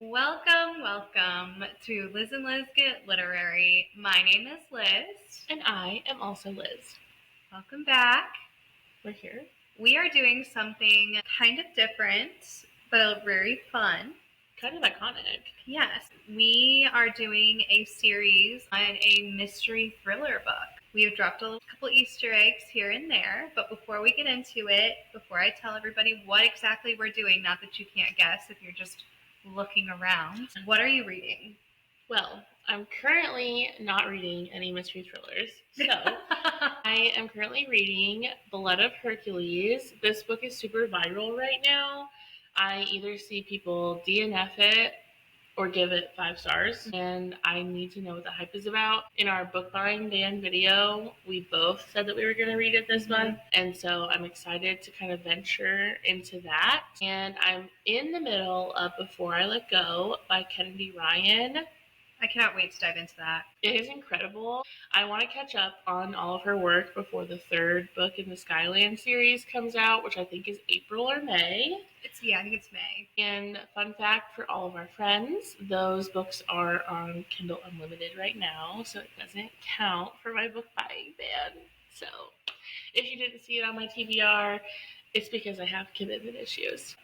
Welcome to Liz and Liz Get Literary. My name is Liz. And I am also Liz. Welcome back. We're here. We are doing something kind of different, but very fun. Kind of iconic. Yes, we are doing a series on a mystery thriller book. We have dropped a couple Easter eggs here and there, but before we get into it, before I tell everybody what exactly we're doing, not that you can't guess if you're just looking around, what are you reading? Well, I'm currently not reading any mystery thrillers, so I am currently reading Blood of Hercules. This book is super viral right now. I either see people DNF it or give it 5 stars, and I need to know what the hype is about. In our book buying Dan video, we both said that we were going to read it this month, and so I'm excited to kind of venture into that. And I'm in the middle of Before I Let Go by Kennedy Ryan. I cannot wait to dive into that. It is incredible. I want to catch up on all of her work before the third book in the Skyland series comes out, which I think is April or May. I think it's May. And fun fact for all of our friends, those books are on Kindle Unlimited right now, so it doesn't count for my book buying ban. So if you didn't see it on my TBR, it's because I have commitment issues.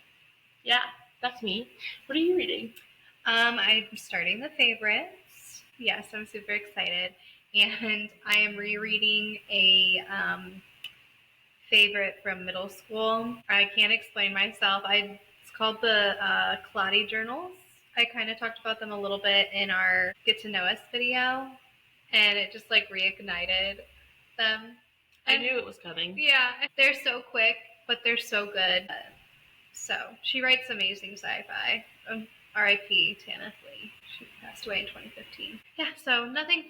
Yeah, that's me. What are you reading? I'm starting The Favorites. Yes, I'm super excited. And I am rereading a favorite from middle school. I can't explain myself. It's called the Claudia Journals. I kind of talked about them a little bit in our Get to Know Us video, and it just like reignited them. I knew it was coming. Yeah, they're so quick, but they're so good. So she writes amazing sci-fi. R.I.P. Tana Lee. She passed away in 2015. Yeah, so nothing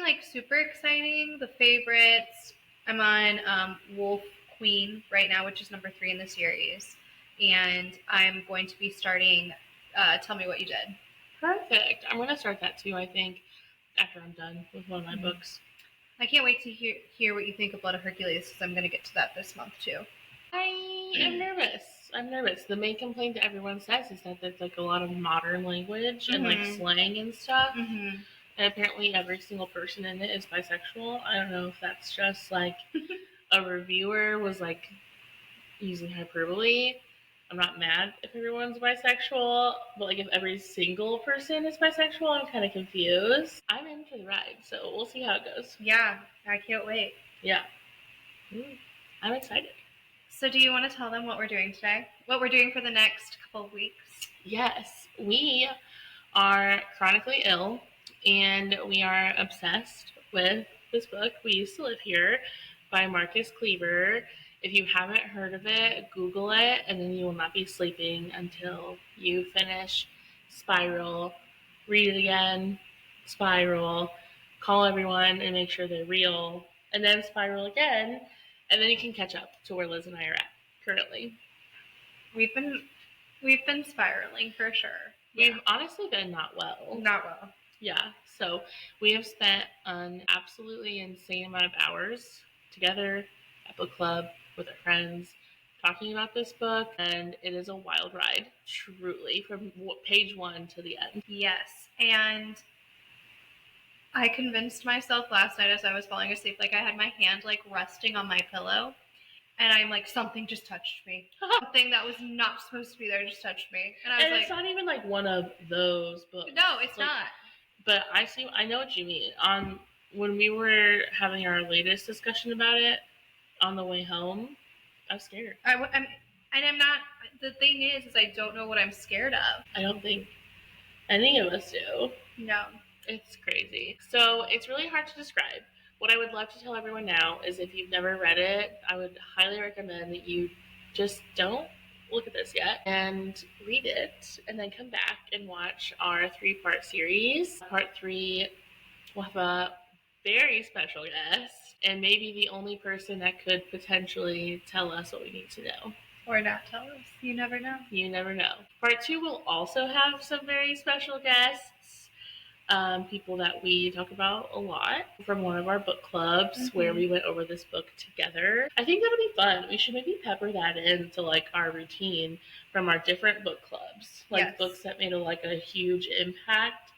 like super exciting. The Favorites. I'm on Wolf Queen right now, which is number 3 in the series, and I'm going to be starting Tell Me What You Did. Perfect. I'm going to start that too, I think, after I'm done with one of my books. I can't wait to hear what you think of Blood of Hercules, because I'm going to get to that this month too. I am nervous. The main complaint that everyone says is that there's like a lot of modern language and like slang and stuff. And apparently every single person in it is bisexual. I don't know if that's just like a reviewer was like using hyperbole. I'm not mad if everyone's bisexual, but like if every single person is bisexual, I'm kind of confused. I'm in for the ride, so we'll see how it goes. Yeah, I can't wait. Yeah. I'm excited. So do you want to tell them what we're doing today? What we're doing for the next couple of weeks? Yes, we are chronically ill, and we are obsessed with this book, We Used to Live Here, by Marcus Kliewer. If you haven't heard of it, Google it, and then you will not be sleeping until you finish Spiral, read it again, Spiral, call everyone and make sure they're real, and then Spiral again, and then you can catch up to where Liz and I are at currently. We've been spiraling for sure. We've honestly been not well. Yeah, so we have spent an absolutely insane amount of hours together at book club with our friends talking about this book, and it is a wild ride, truly, from page 1 to the end. Yes, and I convinced myself last night as I was falling asleep, like I had my hand like resting on my pillow, and I'm like, something just touched me. Something that was not supposed to be there just touched me. And I was it's not even like one of those books. No, it's like, not. But I know what you mean. When we were having our latest discussion about it on the way home, I was scared. I'm not. The thing is I don't know what I'm scared of. I don't think any of us do. No. It's crazy. So it's really hard to describe. What I would love to tell everyone now is if you've never read it, I would highly recommend that you just don't look at this yet and read it, and then come back and watch our 3-part series. Part 3 will have a very special guest, and maybe the only person that could potentially tell us what we need to know. Or not tell us. You never know. You never know. Part 2 will also have some very special guests, people that we talk about a lot from one of our book clubs where we went over this book together. I think that'll be fun. We should maybe pepper that into like our routine from our different book clubs, like books that made a huge impact.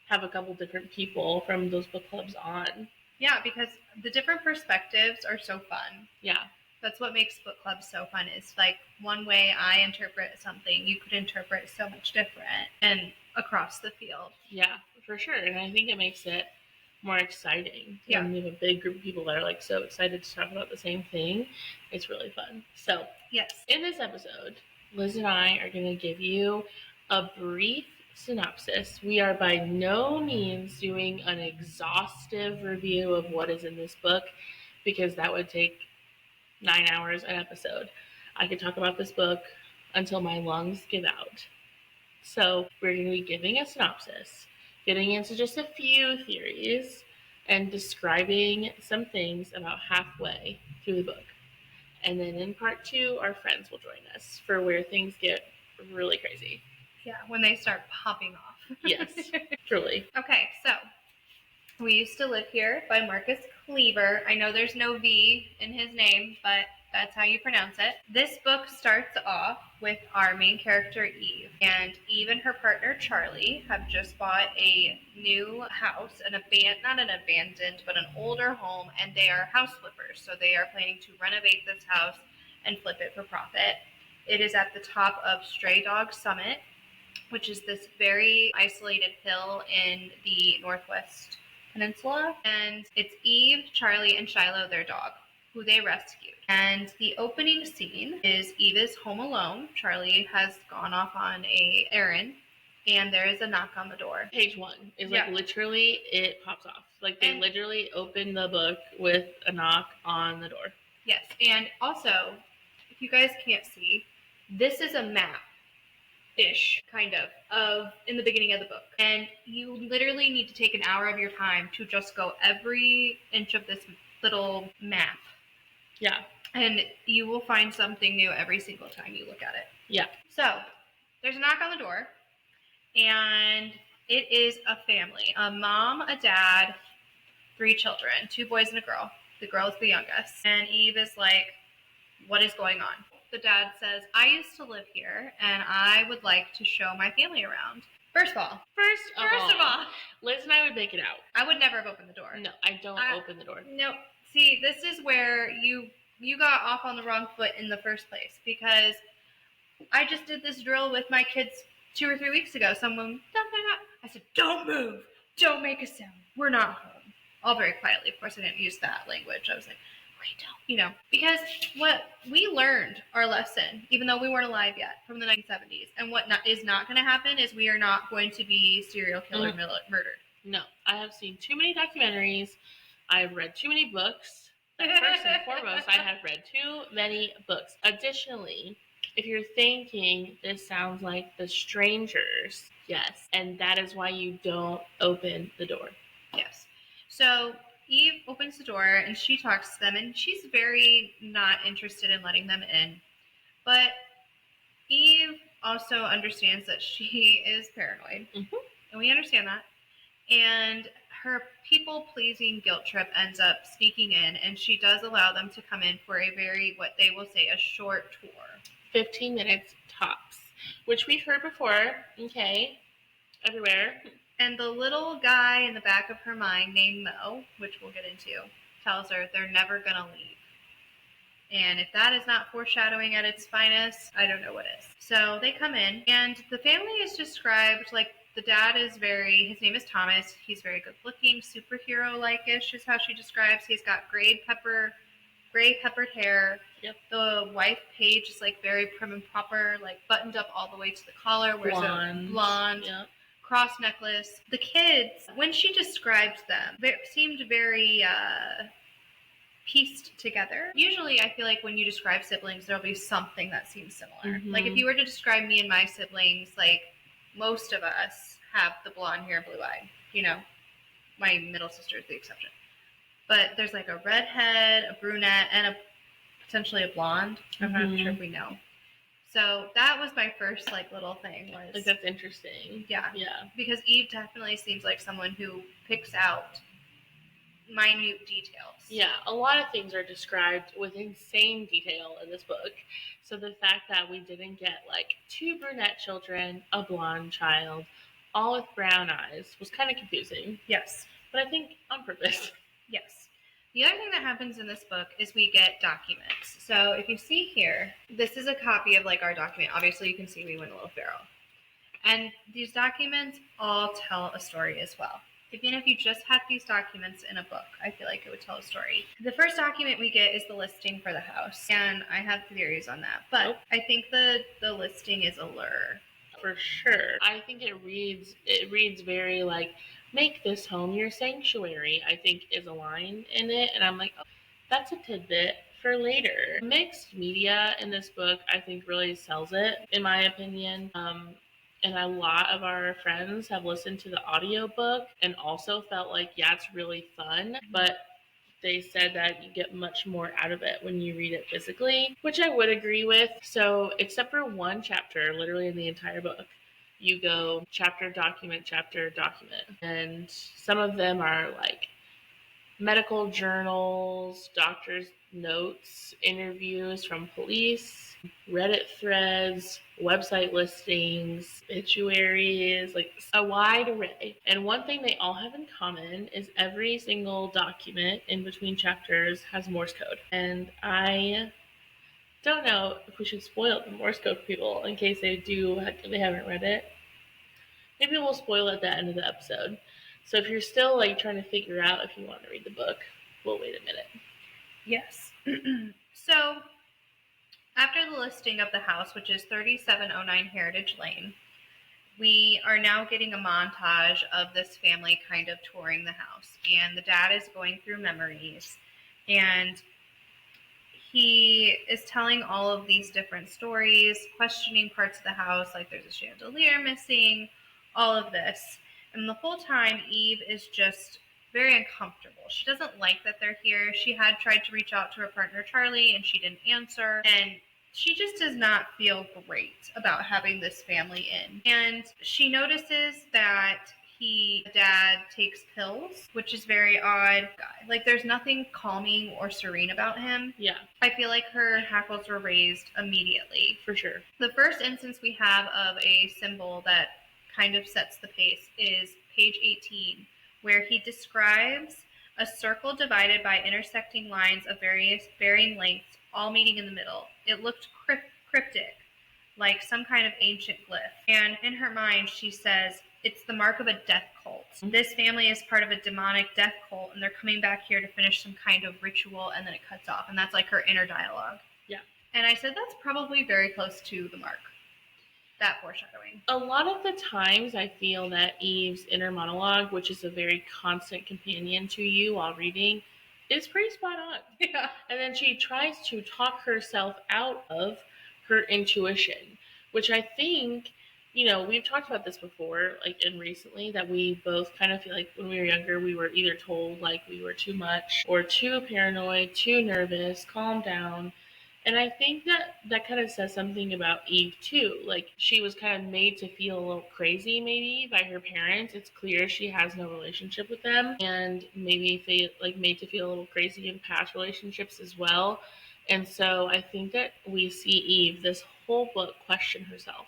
Have a couple different people from those book clubs on. Yeah, because the different perspectives are so fun. Yeah. That's what makes book clubs so fun. It's like one way I interpret something, you could interpret so much different and across the field. Yeah, for sure. And I think it makes it more exciting. Yeah. When you have a big group of people that are like so excited to talk about the same thing. It's really fun. So, yes, in this episode, Liz and I are going to give you a brief synopsis. We are by no means doing an exhaustive review of what is in this book because that would take 9 hours an episode. I could talk about this book until my lungs give out. So we're going to be giving a synopsis, getting into just a few theories, and describing some things about halfway through the book. And then in part 2, our friends will join us for where things get really crazy. Yeah, when they start popping off. Yes, truly. Okay, so We Used to Live Here by Marcus Kliewer. I know there's no V in his name, but that's how you pronounce it. This book starts off with our main character, Eve. And Eve and her partner, Charlie, have just bought a new house, not an abandoned, but an older home, and they are house flippers. So they are planning to renovate this house and flip it for profit. It is at the top of Stray Dog Summit, which is this very isolated hill in the Northwest Peninsula. And it's Eve, Charlie, and Shiloh, their dog, who they rescued. And the opening scene is Eve is home alone. Charlie has gone off on an errand, and there is a knock on the door. Page 1 is literally it pops off. Like they literally open the book with a knock on the door. Yes, and also, if you guys can't see, this is a map-ish, kind of in the beginning of the book. And you literally need to take an hour of your time to just go every inch of this little map. Yeah. And you will find something new every single time you look at it. Yeah. So, there's a knock on the door, and it is a family. A mom, a dad, 3 children, 2 boys and a girl. The girl is the youngest. And Eve is like, what is going on? The dad says, I used to live here, and I would like to show my family around. First of all, Liz and I would make it out. I would never have opened the door. No, I don't open the door. No. See, this is where you got off on the wrong foot in the first place, because I just did this drill with my kids 2 or 3 weeks ago. Someone, I said, don't move. Don't make a sound. We're not home. All very quietly. Of course, I didn't use that language. I was like, we don't, because what we learned our lesson, even though we weren't alive yet, from the 1970s, and what is not going to happen is we are not going to be serial killer murdered. No, I have seen too many documentaries. I have read too many books. First and foremost, I have read too many books. Additionally, if you're thinking this sounds like The Strangers, yes, and that is why you don't open the door. Yes. So Eve opens the door and she talks to them, and she's very not interested in letting them in. But Eve also understands that she is paranoid. Mm-hmm. And we understand that. And her people-pleasing guilt trip ends up sneaking in, and she does allow them to come in for a what they will say, a short tour. 15 minutes tops, which we've heard before, okay, everywhere. And the little guy in the back of her mind named Mo, which we'll get into, tells her they're never going to leave. And if that is not foreshadowing at its finest, I don't know what is. So they come in, and the family is described like the dad is his name is Thomas. He's very good looking, superhero-like-ish is how she describes. He's got gray peppered hair. Yep. The wife, Paige, is like very prim and proper, like buttoned up all the way to the collar. Wears a blonde. Yep. Cross necklace. The kids, when she described them, seemed very pieced together. Usually I feel like when you describe siblings, there'll be something that seems similar. Mm-hmm. Like if you were to describe me and my siblings, like most of us have the blonde hair, blue-eyed. You know, my middle sister is the exception. But there's like a redhead, a brunette, and potentially a blonde. I'm not sure if we know. So that was my first like little thing. Was Like, that's interesting. Yeah. Yeah. Because Eve definitely seems like someone who picks out minute details. Yeah, a lot of things are described with insane detail in this book. So the fact that we didn't get like 2 brunette children, a blonde child, all with brown eyes was kind of confusing. Yes. But I think on purpose. Yes. The other thing that happens in this book is we get documents. So if you see here, this is a copy of like our document. Obviously you can see we went a little feral. And these documents all tell a story as well. Even if you just had these documents in a book, I feel like it would tell a story. The first document we get is the listing for the house. And I have theories on that. But I think the listing is a lure. For sure. I think it reads very like, make this home your sanctuary, I think is a line in it. And I'm like, oh, that's a tidbit for later. Mixed media in this book, I think, really sells it, in my opinion. And a lot of our friends have listened to the audiobook and also felt like, yeah, it's really fun, but they said that you get much more out of it when you read it physically, which I would agree with. So, except for one chapter, literally in the entire book, you go chapter, document, and some of them are like medical journals, doctors' notes, interviews from police, Reddit threads, website listings, obituaries, like a wide array. And one thing they all have in common is every single document in between chapters has Morse code. And I don't know if we should spoil the Morse code for people in case they haven't read it. Maybe we'll spoil it at the end of the episode. So if you're still like trying to figure out if you want to read the book, we'll wait a minute. Yes. So after the listing of the house, which is 3709 Heritage Lane, we are now getting a montage of this family kind of touring the house. And the dad is going through memories. And he is telling all of these different stories, questioning parts of the house, like there's a chandelier missing, all of this. And the whole time, Eve is just very uncomfortable. She doesn't like that they're here. She had tried to reach out to her partner, Charlie, and she didn't answer. And she just does not feel great about having this family in. And she notices that dad takes pills, which is very odd. Like, there's nothing calming or serene about him. Yeah. I feel like her hackles were raised immediately. For sure. The first instance we have of a symbol that kind of sets the pace is page 18, where he describes a circle divided by intersecting lines of varying lengths, all meeting in the middle. It looked cryptic, like some kind of ancient glyph. And in her mind, she says, it's the mark of a death cult. This family is part of a demonic death cult, and they're coming back here to finish some kind of ritual, and then it cuts off. And that's like her inner dialogue. Yeah. And I said that's probably very close to the mark. That foreshadowing. A lot of the times I feel that Eve's inner monologue, which is a very constant companion to you while reading, is pretty spot on. Yeah. And then she tries to talk herself out of her intuition, which I think, you know, we've talked about this before, like, and recently, that we both kind of feel like when we were younger, we were either told like we were too much or too paranoid, too nervous, calm down. And I think that kind of says something about Eve too. Like, she was kind of made to feel a little crazy maybe by her parents. It's clear she has no relationship with them, and maybe made to feel a little crazy in past relationships as well. And so I think that we see Eve this whole book question herself.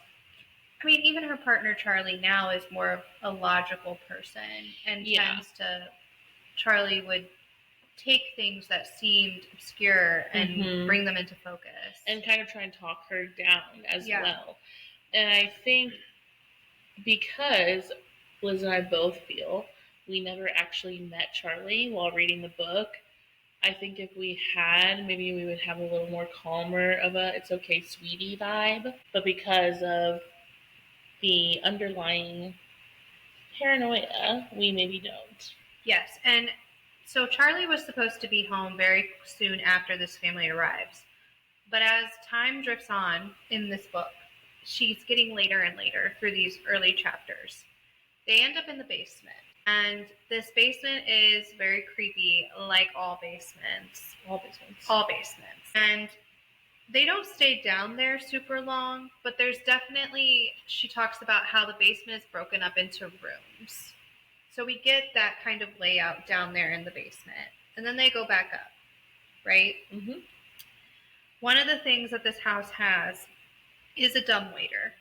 I mean, even her partner Charlie now is more of a logical person, and Charlie would take things that seemed obscure and bring them into focus. And kind of try and talk her down as well. And I think because Liz and I both feel we never actually met Charlie while reading the book, I think if we had, maybe we would have a little more calmer of a it's okay, sweetie vibe. But because of the underlying paranoia, we maybe don't. Yes, and so Charlie was supposed to be home very soon after this family arrives. But as time drifts on in this book, she's getting later and later through these early chapters. They end up in the basement. And this basement is very creepy, like all basements. All basements. All basements. And they don't stay down there super long, but there's definitely, she talks about how the basement is broken up into rooms. So we get that kind of layout down there in the basement. And then they go back up, right? Mm-hmm. One of the things that this house has is a dumbwaiter.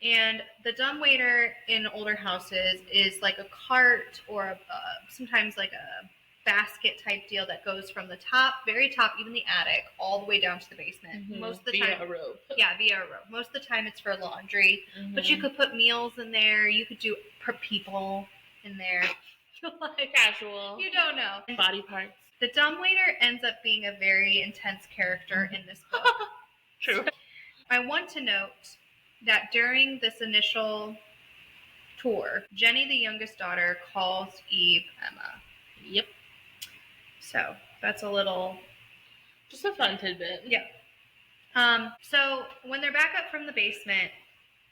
And the dumbwaiter in older houses is like a cart or sometimes like a basket type deal that goes from the top, very top, even the attic, all the way down to the basement. Mm-hmm. Most of the via time, a rope. Yeah, via a rope. Most of the time, it's for laundry, but you could put meals in there. You could do per people in there. Like casual. You don't know. Body parts. The dumbwaiter ends up being a very intense character in this book. True. I want to note that during this initial tour, Jenny, the youngest daughter, calls Eve Emma. Yep. So that's a little... just a fun tidbit. Yeah. So when they're back up from the basement,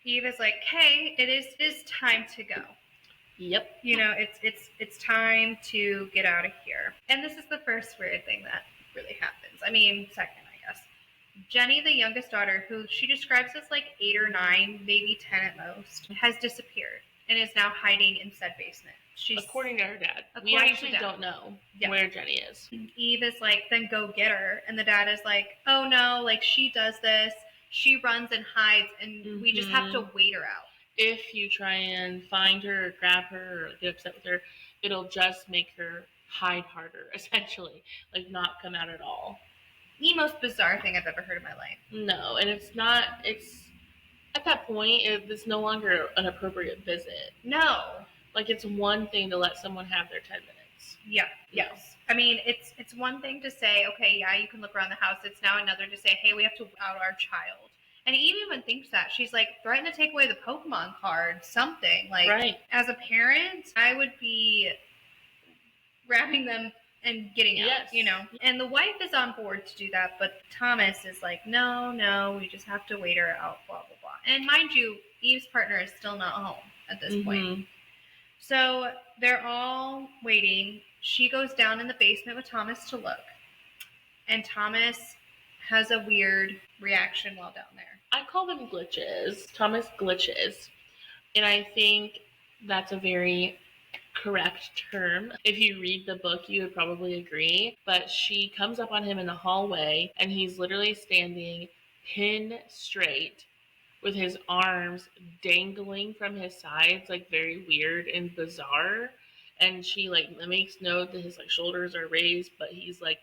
Eve is like, "Hey, it is time to go. Yep. You know, it's time to get out of here." And this is the first weird thing that really happens. I mean, second, I guess. Jenny, the youngest daughter, who she describes as like 8 or 9, maybe 10 at most, has disappeared and is now hiding in said basement. She's, according to her dad. We according to actually Dad. don't know Yeah. where Jenny is. Eve is like, "Then go get her." And the dad is like, "Oh no, like she does this. She runs and hides and we just have to wait her out." If you try and find her or grab her or get upset with her, it'll just make her hide harder, essentially. Like, not come out at all. The most bizarre thing I've ever heard in my life. No, and it's at that point, it's no longer an appropriate visit. No. Like, it's one thing to let someone have their 10 minutes. Yeah. Yes. I mean, it's one thing to say, okay, yeah, you can look around the house. It's now another to say, hey, we have to out our child. And Eve even thinks that. She's like, threaten to take away the Pokemon card, something. Like, right. As a parent, I would be grabbing them and getting out, yes. You know. And the wife is on board to do that, but Thomas is like, no, we just have to wait her out, blah, blah, blah. And mind you, Eve's partner is still not home at this point. So they're all waiting. She goes down in the basement with Thomas to look. And Thomas has a weird reaction while down there. I call them glitches. Thomas glitches. And I think that's a very correct term. If you read the book, you would probably agree. But she comes up on him in the hallway, and he's literally standing pin straight with his arms dangling from his sides, like very weird and bizarre. And she like makes note that his like shoulders are raised, but he's like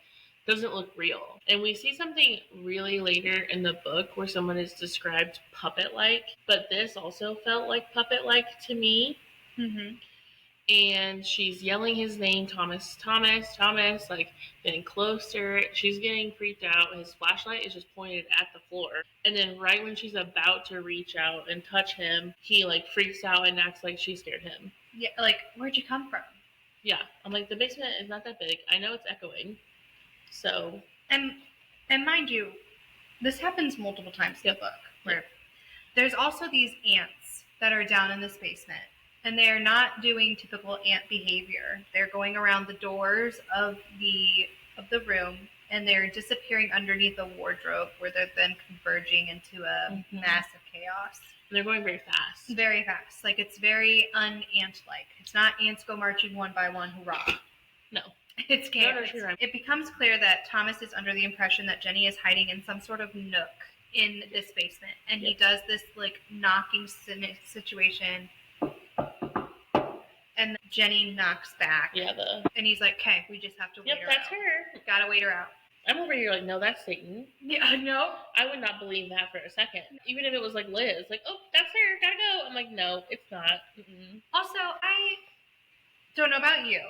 doesn't look real. And we see something really later in the book where someone is described puppet-like, but this also felt like puppet-like to me. Mm-hmm. And she's yelling his name, Thomas, like getting closer. She's getting freaked out. His flashlight is just pointed at the floor. And then right when she's about to reach out and touch him, he like freaks out and acts like she scared him. Yeah, like, where'd you come from? Yeah, I'm like, the basement is not that big. I know it's echoing. So. And mind you, this happens multiple times in the book. Where there's also these ants that are down in this basement. And they're not doing typical ant behavior. They're going around the doors of the room, and they're disappearing underneath a wardrobe where they're then converging into a massive chaos. And they're going very fast. Very fast. Like, it's very un-ant-like. It's not ants go marching one by one, hurrah. No. It's chaos. No, it becomes clear that Thomas is under the impression that Jenny is hiding in some sort of nook in this basement. And he does this, like, knocking situation. And Jenny knocks back. Yeah, and he's like, okay, we just have to wait her out. Yep, that's her. Gotta wait her out. I'm over here like, no, that's Satan. Yeah, no. I would not believe that for a second. Even if it was like Liz, like, oh, that's her, gotta go. I'm like, no, it's not. Mm-mm. Also, I don't know about you.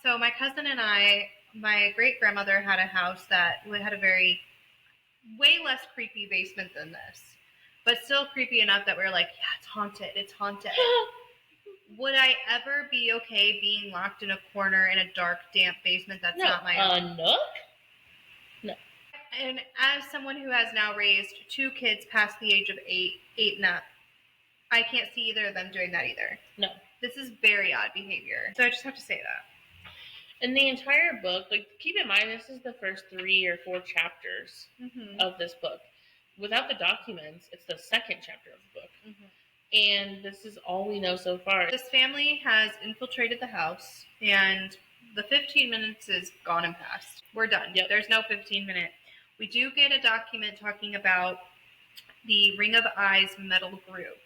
So my cousin and my great-grandmother had a house that had a way less creepy basement than this. But still creepy enough that we were like, yeah, it's haunted. Would I ever be okay being locked in a corner in a dark, damp basement that's not my own? A nook? No. And as someone who has now raised 2 kids past the age of 8 and up, I can't see either of them doing that either. No. This is very odd behavior. So I just have to say that. And the entire book, like, keep in mind, this is the first 3 or 4 chapters of this book. Without the documents, it's the second chapter of the book. And this is all we know so far. This family has infiltrated the house, and the 15 minutes is gone and past. We're done. Yep. There's no 15-minute. We do get a document talking about the Ring of Eyes metal group.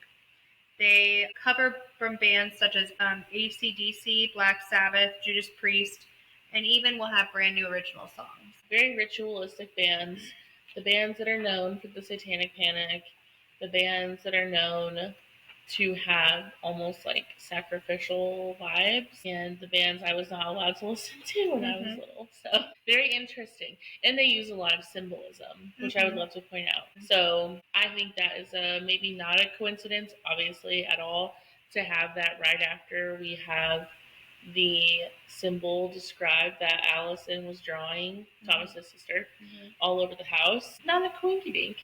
They cover from bands such as AC/DC, Black Sabbath, Judas Priest, and even will have brand new original songs. Very ritualistic bands. The bands that are known for the Satanic Panic. The bands that are known to have almost like sacrificial vibes, and the bands I was not allowed to listen to when I was little. So very interesting. And they use a lot of symbolism, which I would love to point out. So I think that is maybe not a coincidence, obviously, at all, to have that right after we have the symbol described that Allison was drawing, Thomas's sister, all over the house. Not a coinky dink.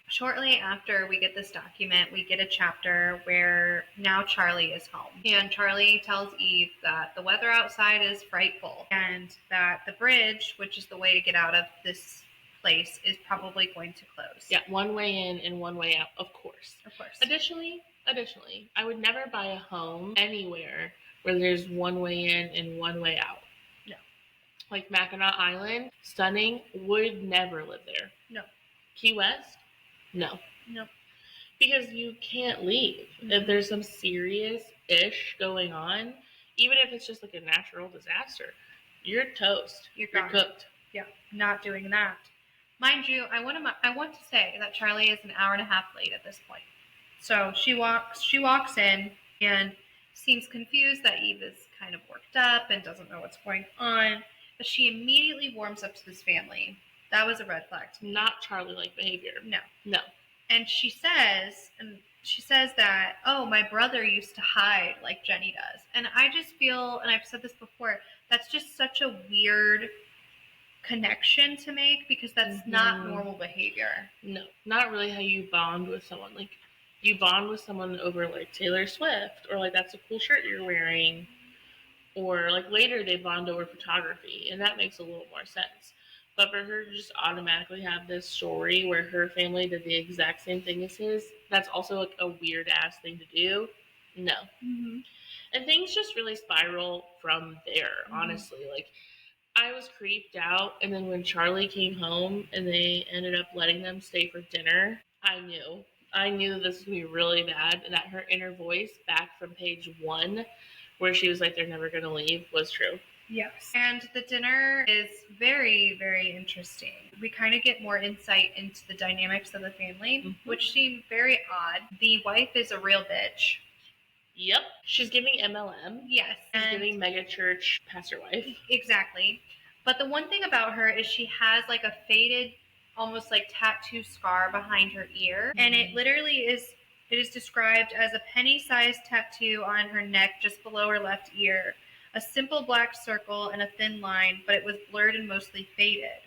Shortly after we get this document, we get a chapter where now Charlie is home. And Charlie tells Eve that the weather outside is frightful and that the bridge, which is the way to get out of this place, is probably going to close. Yeah, one way in and one way out, of course. Of course. Additionally, I would never buy a home anywhere where there's one way in and one way out. No. Like Mackinac Island, stunning, would never live there. No. Key West? No. Nope. Because you can't leave. If there's some serious-ish going on, even if it's just like a natural disaster, you're toast. You're cooked. Yeah, not doing that. Mind you, I want to say that Charlie is an hour and a half late at this point. So she walks in and seems confused that Eve is kind of worked up and doesn't know what's going on, but she immediately warms up to this family. That was a red flag to me. Not Charlie-like behavior. No. And she says that, oh, my brother used to hide like Jenny does. And I just feel, and I've said this before, that's just such a weird connection to make, because that's not normal behavior. No, not really how you bond with someone. Like, you bond with someone over like Taylor Swift, or like that's a cool shirt you're wearing, or like later they bond over photography, and that makes a little more sense. But for her to just automatically have this story where her family did the exact same thing as his, that's also like a weird ass thing to do. No. And things just really spiral from there, honestly. Like, I was creeped out, and then when Charlie came home and they ended up letting them stay for dinner, I knew that this was going to be really bad, and that her inner voice back from page 1, where she was like, they're never going to leave, was true. Yes. And the dinner is very, very interesting. We kind of get more insight into the dynamics of the family, which seem very odd. The wife is a real bitch. Yep. She's giving MLM. Yes. She's giving megachurch pastor wife. Exactly. But the one thing about her is she has like a faded, almost like tattoo scar behind her ear. And it literally is, it is described as a penny-sized tattoo on her neck just below her left ear. A simple black circle and a thin line, but it was blurred and mostly faded.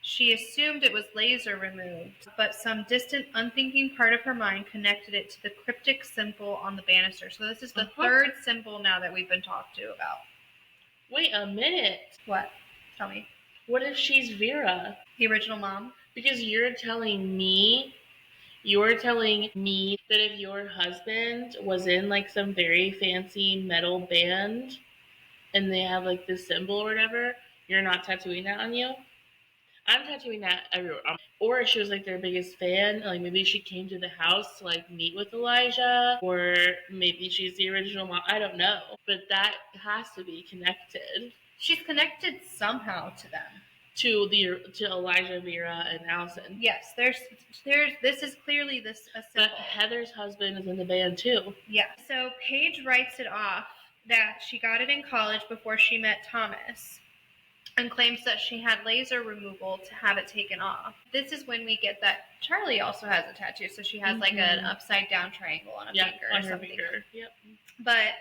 She assumed it was laser removed, but some distant, unthinking part of her mind connected it to the cryptic symbol on the banister. So this is the third symbol now that we've been talked to about. Wait a minute. What? Tell me. What if she's Vera? The original mom? Because you're telling me that if your husband was in like some very fancy metal band and they have like this symbol or whatever, you're not tattooing that on you? I'm tattooing that everywhere. Or she was like their biggest fan, like maybe she came to the house to like meet with Elijah, or maybe she's the original mom. I don't know, but that has to be connected. She's connected somehow to them. To Elijah, Vera, and Allison. Yes, there's. This is clearly a symbol. But Heather's husband is in the band too. Yeah. So Paige writes it off that she got it in college before she met Thomas, and claims that she had laser removal to have it taken off. This is when we get that Charlie also has a tattoo, so she has like an upside down triangle on a finger or something. Yep. But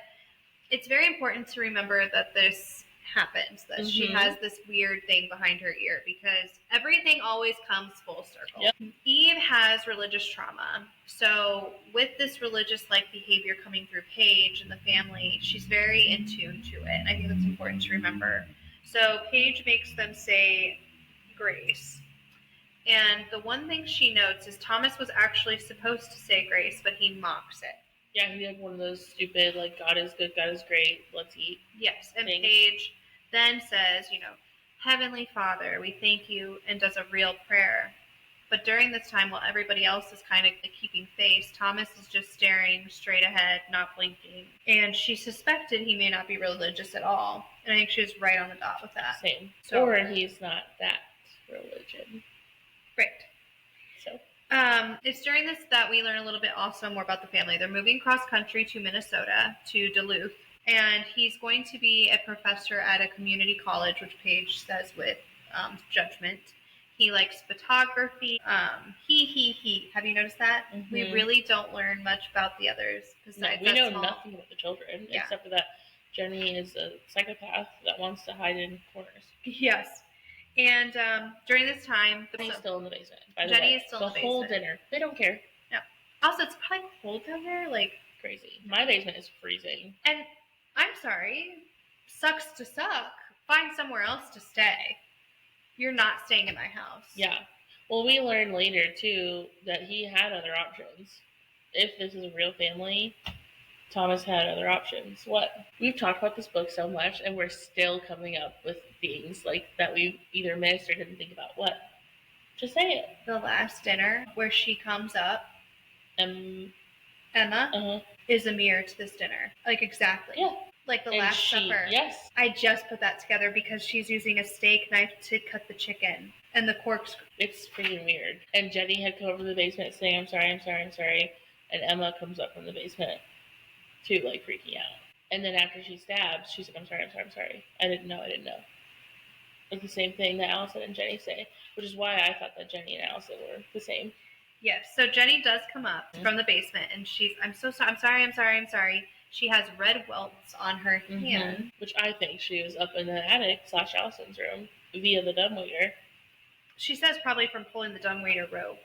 it's very important to remember that this happens, that she has this weird thing behind her ear, because everything always comes full circle. Yep. Eve has religious trauma. So with this religious like behavior coming through Paige and the family, she's very in tune to it. And I think that's important to remember. So Paige makes them say grace. And the one thing she notes is Thomas was actually supposed to say grace, but he mocks it. Yeah, he had one of those stupid, like, God is good, God is great, let's eat. Yes, and things. Paige then says, Heavenly Father, we thank you, and does a real prayer. But during this time, while everybody else is kind of keeping face, Thomas is just staring straight ahead, not blinking. And she suspected he may not be religious at all. And I think she was right on the dot with that. Same. So, or he's not that religion. Right. So. It's during this that we learn a little bit also more about the family. They're moving cross country to Minnesota, to Duluth. And he's going to be a professor at a community college, which Paige says with judgment. He likes photography. He. Have you noticed that? Mm-hmm. We really don't learn much about the others. No, we know nothing about the children, except for that Jenny is a psychopath that wants to hide in corners. Yes. And during this time... Jenny's still in the basement, by the Jenny way. is still in the basement. The whole dinner. They don't care. No. Also, it's probably cold down there. Crazy. My basement is freezing. And I'm sorry. Sucks to suck. Find somewhere else to stay. You're not staying in my house. Yeah. Well, we learned later, too, that he had other options. If this is a real family, Thomas had other options. What? We've talked about this book so much, and we're still coming up with things that we either missed or didn't think about. What? Just say it. The last dinner, where she comes up, Emma, is a mirror to this dinner. Exactly. Yeah. The Last Supper. Yes. I just put that together because she's using a steak knife to cut the chicken. And the corkscrew. It's freaking weird. And Jenny had come over to the basement saying, I'm sorry. And Emma comes up from the basement too, freaking out. And then after she stabs, she's like, I'm sorry. I didn't know. The same thing that Allison and Jenny say, which is why I thought that Jenny and Allison were the same. Yes. So Jenny does come up from the basement, and she's, I'm sorry. She has red welts on her hand. Which I think she was up in the attic / Allison's room via the dumbwaiter. She says probably from pulling the dumbwaiter rope.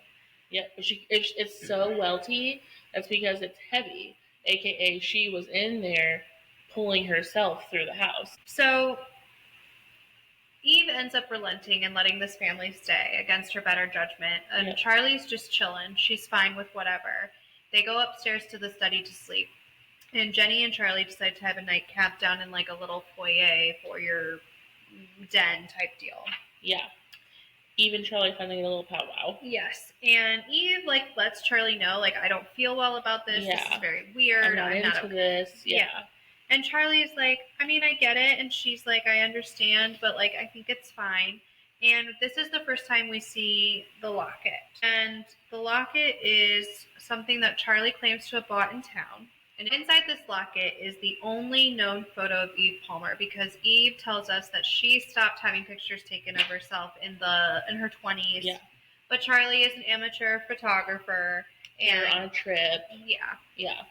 Yeah, but it's so welty, that's because it's heavy. AKA she was in there pulling herself through the house. So Eve ends up relenting and letting this family stay against her better judgment. And Charlie's just chilling. She's fine with whatever. They go upstairs to the study to sleep. And Jenny and Charlie decide to have a nightcap down in a little foyer for your den type deal. Yeah. Eve and Charlie finally get a little powwow. Yes. And Eve, lets Charlie know, I don't feel well about this. Yeah. This is very weird. I'm not into this. Yeah. And Charlie is I get it. And she's I understand, but I think it's fine. And this is the first time we see the locket. And the locket is something that Charlie claims to have bought in town. And inside this locket is the only known photo of Eve Palmer, because Eve tells us that she stopped having pictures taken of herself in her 20s. Yeah. But Charlie is an amateur photographer. And they're on a trip. Yeah. Yeah.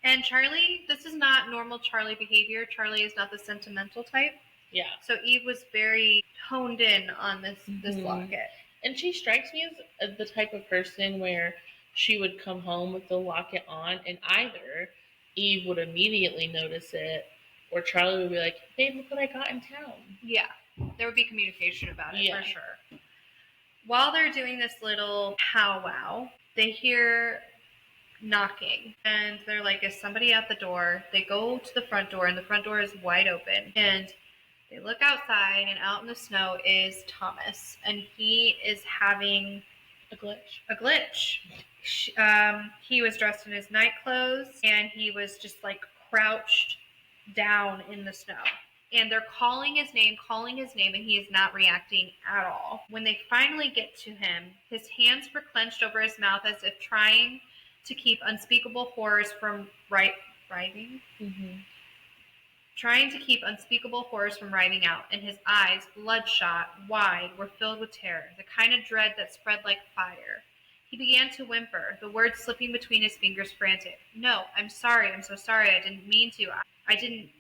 And Charlie, this is not normal Charlie behavior. Charlie is not the sentimental type. Yeah. So Eve was very honed in on this locket. And she strikes me as the type of person where she would come home with the locket on, and either Eve would immediately notice it, or Charlie would be like, babe, look what I got in town. Yeah. There would be communication about it, for sure. While they're doing this little powwow, they hear knocking, and they're like, is somebody at the door? They go to the front door, and the front door is wide open, and they look outside, and out in the snow is Thomas, and he is having a glitch. He was dressed in his night clothes, and he was just crouched down in the snow. And they're calling his name, and he is not reacting at all. When they finally get to him, his hands were clenched over his mouth as if trying to keep unspeakable horrors from writhing. Trying to keep unspeakable horrors from writhing out, and his eyes, bloodshot, wide, were filled with terror, the kind of dread that spread like fire. He began to whimper, the words slipping between his fingers frantic. "No, I'm sorry, I'm so sorry, I didn't mean to. I didn't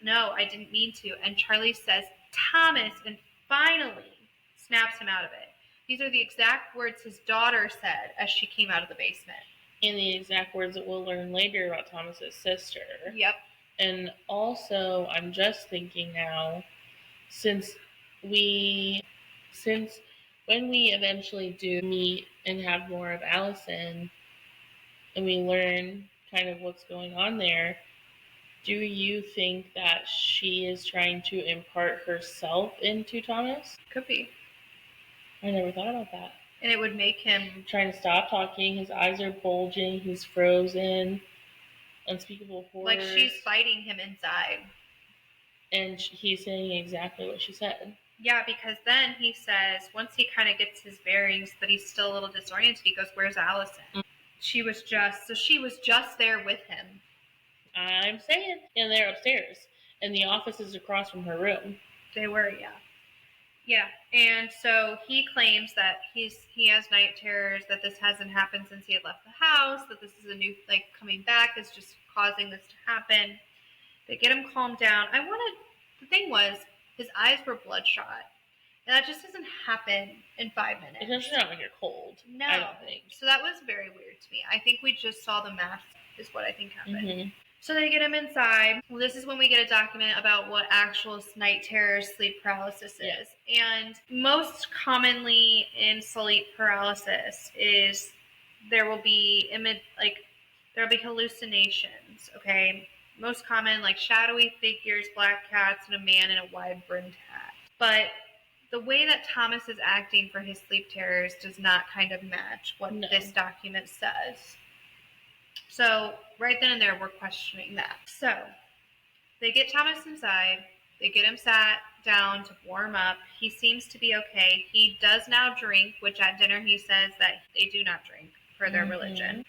mean to." And Charlie says, "Thomas," and finally snaps him out of it. These are the exact words his daughter said as she came out of the basement. And the exact words that we'll learn later about Thomas's sister. Yep. And also, I'm just thinking now, since when we eventually do meet and have more of Allison, and we learn kind of what's going on there, do you think that she is trying to impart herself into Thomas? Could be. I never thought about that. And it would make him trying to stop talking. His eyes are bulging. He's frozen. Unspeakable horror. Like she's fighting him inside. And he's saying exactly what she said. Yeah, because then he says, once he kind of gets his bearings, but he's still a little disoriented, he goes, "Where's Allison?" Mm-hmm. She was just there with him. I'm saying. And they're upstairs. And the office is across from her room. They were, yeah. Yeah, and so he claims that he has night terrors, that this hasn't happened since he had left the house, that this is a new, coming back is just causing this to happen. They get him calmed down. The thing was, his eyes were bloodshot. And that just doesn't happen in 5 minutes. It's just not when you're cold. No. I don't think. So that was very weird to me. I think we just saw the mask is what I think happened. Mm-hmm. So they get him inside. Well, this is when we get a document about what actual night terrors, sleep paralysis is. And most commonly in sleep paralysis is there will be hallucinations, okay? Most common, shadowy figures, black cats, and a man in a wide-brimmed hat. But the way that Thomas is acting for his sleep terrors does not kind of match what this document says. So right then and there, we're questioning that. So they get Thomas inside. They get him sat down to warm up. He seems to be okay. He does now drink, which at dinner he says that they do not drink for their religion.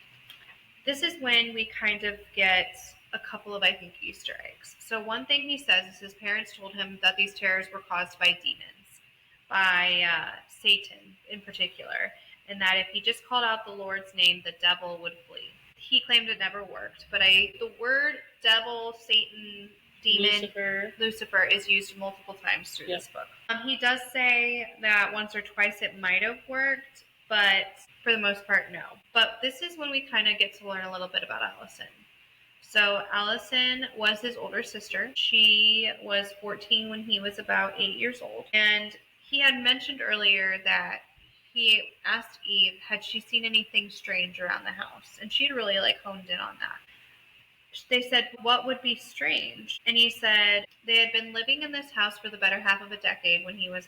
This is when we kind of get a couple of, I think, Easter eggs. So one thing he says is his parents told him that these terrors were caused by demons, by Satan in particular, and that if he just called out the Lord's name, the devil would flee. He claimed it never worked, but the word devil, Satan, demon, Lucifer is used multiple times through this book. He does say that once or twice it might have worked, but for the most part, no. But this is when we kind of get to learn a little bit about Allison. So Allison was his older sister. She was 14 when he was about 8 years old. And he had mentioned earlier that he asked Eve, had she seen anything strange around the house? And she'd really honed in on that. They said, what would be strange? And he said they had been living in this house for the better half of a decade when he was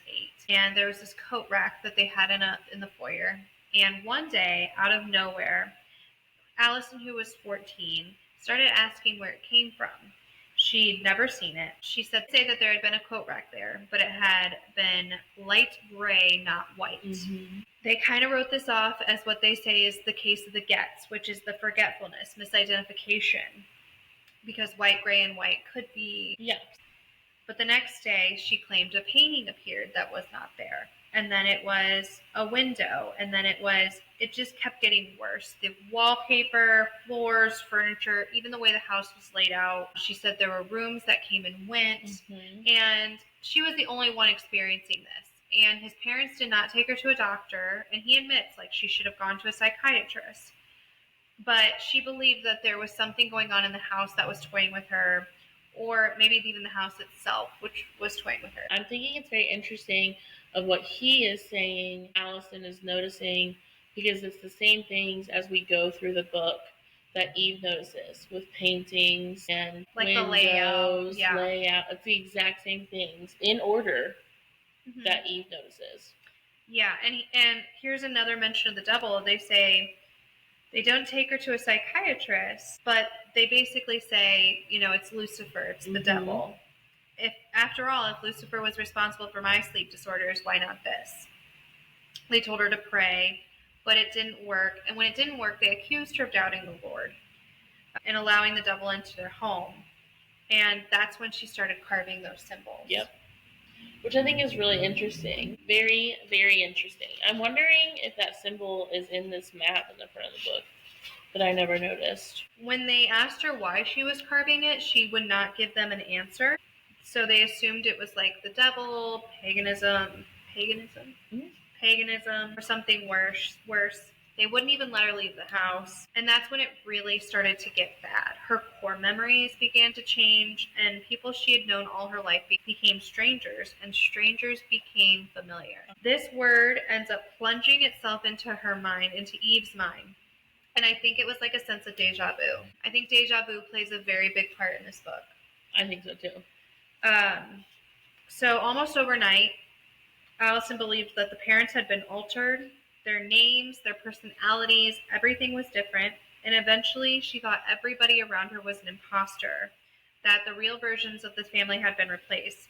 8. And there was this coat rack that they had in the foyer. And one day, out of nowhere, Allison, who was 14, started asking where it came from. She'd never seen it. She said that there had been a coat rack there, but it had been light gray, not white. Mm-hmm. They kind of wrote this off as what they say is the case of the gets, which is the forgetfulness, misidentification, because white, gray, and white could be. Yeah. But the next day, she claimed a painting appeared that was not there. And then it was a window, and then it just kept getting worse. The wallpaper, floors, furniture, even the way the house was laid out. She said there were rooms that came and went, and she was the only one experiencing this. And his parents did not take her to a doctor, and he admits, she should have gone to a psychiatrist. But she believed that there was something going on in the house that was toying with her, or maybe even the house itself, which was toying with her. I'm thinking it's very interesting of what he is saying, Allison is noticing, because it's the same things as we go through the book that Eve notices with paintings and windows, the layout. It's the exact same things in order that Eve notices. Yeah, and here's another mention of the devil. They say they don't take her to a psychiatrist, but they basically say, it's Lucifer, it's the devil. After all, if Lucifer was responsible for my sleep disorders, why not this? They told her to pray, but it didn't work. And when it didn't work, they accused her of doubting the Lord and allowing the devil into their home. And that's when she started carving those symbols. Yep. which I think is really interesting. Very, very interesting. I'm wondering if that symbol is in this map in the front of the book that I never noticed. When they asked her why she was carving it, she would not give them an answer. So they assumed it was like the devil, paganism, or something worse. They wouldn't even let her leave the house. And that's when it really started to get bad. Her core memories began to change, and people she had known all her life became strangers, and strangers became familiar. This word ends up plunging itself into her mind, into Eve's mind. And I think it was like a sense of deja vu. I think deja vu plays a very big part in this book. I think so too. So almost overnight, Allison believed that the parents had been altered. Their names, their personalities, everything was different. And eventually she thought everybody around her was an imposter, that the real versions of this family had been replaced.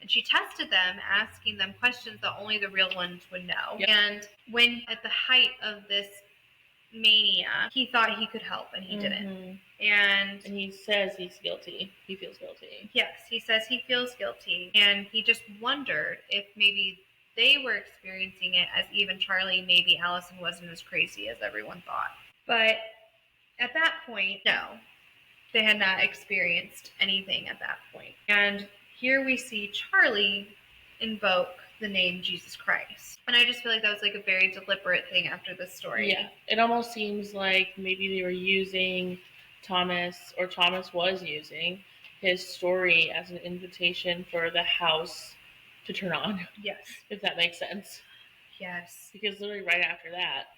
And she tested them, asking them questions that only the real ones would know. Yep. And when at the height of this mania, he thought he could help, and he didn't. And he says he's guilty. He feels guilty. Yes, he says he feels guilty, and he just wondered if maybe they were experiencing it as even Charlie, maybe Allison wasn't as crazy as everyone thought. But at that point, no, they had not experienced anything at that point. And here we see Charlie invoke the name Jesus Christ. And I just feel like that was like a very deliberate thing after this story. Yeah, it almost seems like maybe they were using Thomas was using his story as an invitation for the house to turn on. Yes. If that makes sense. Yes. Because literally right after that,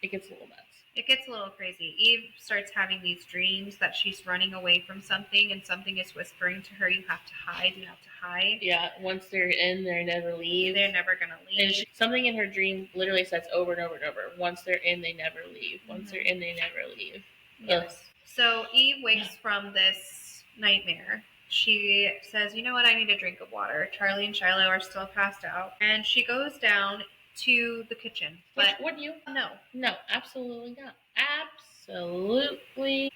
it gets a little nuts. It gets a little crazy. Eve starts having these dreams that she's running away from something, and something is whispering to her, you have to hide, you have to hide. Yeah, once they're in, they never leave. They're never going to leave. And something in her dream literally says over and over and over, once they're in, they never leave. Once they're in, they never leave. Yes. Ugh. So Eve wakes from this nightmare. She says, you know what, I need a drink of water. Charlie and Shiloh are still passed out. And she goes down to the kitchen. But would you? No, absolutely not. Absolutely.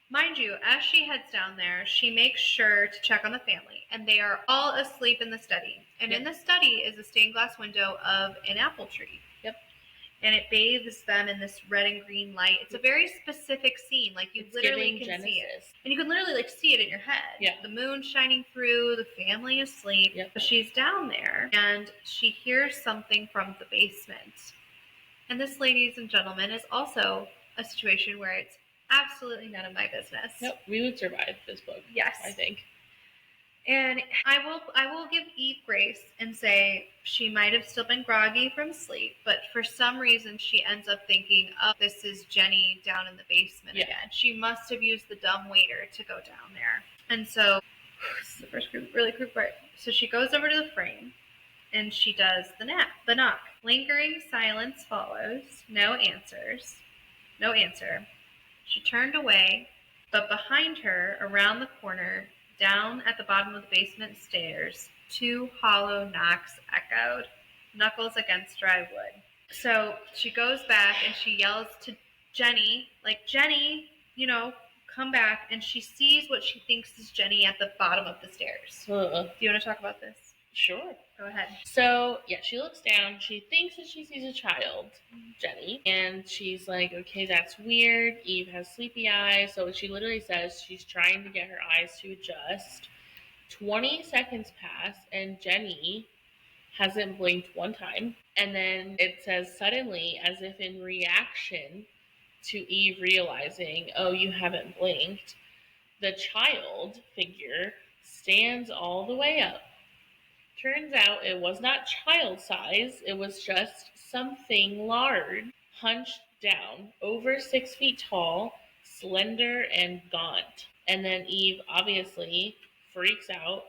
Mind you, as she heads down there, she makes sure to check on the family, and they are all asleep in the study. And in the study is a stained glass window of an apple tree. Yep. And it bathes them in this red and green light. It's a very specific scene. Like, you literally can see it. And you can literally, like, see it in your head. Yeah. The moon shining through, the family asleep. Yep. But she's down there, and she hears something from the basement. And this, ladies and gentlemen, is also a situation where it's absolutely none of my business. Nope, we would survive this book. Yes. I think. And I will give Eve grace and say she might have still been groggy from sleep, but for some reason she ends up thinking, oh, this is Jenny down in the basement again. She must have used the dumb waiter to go down there. And so, this is the first really crude part. So she goes over to the frame, and she does the knock. Lingering silence follows. No answers. No answer. She turned away, but behind her, around the corner, down at the bottom of the basement stairs, 2 hollow knocks echoed, knuckles against dry wood. So she goes back and she yells to Jenny, like, Jenny, come back. And she sees what she thinks is Jenny at the bottom of the stairs. Do you want to talk about this? Sure. Go ahead. So, she looks down. She thinks that she sees a child, Jenny, and she's like, okay, that's weird. Eve has sleepy eyes. So she literally says she's trying to get her eyes to adjust. 20 seconds pass, and Jenny hasn't blinked one time. And then it says suddenly, as if in reaction to Eve realizing, oh, you haven't blinked, the child figure stands all the way up. Turns out it was not child size, it was just something large, hunched down, over 6 feet tall, slender and gaunt. And then Eve obviously freaks out,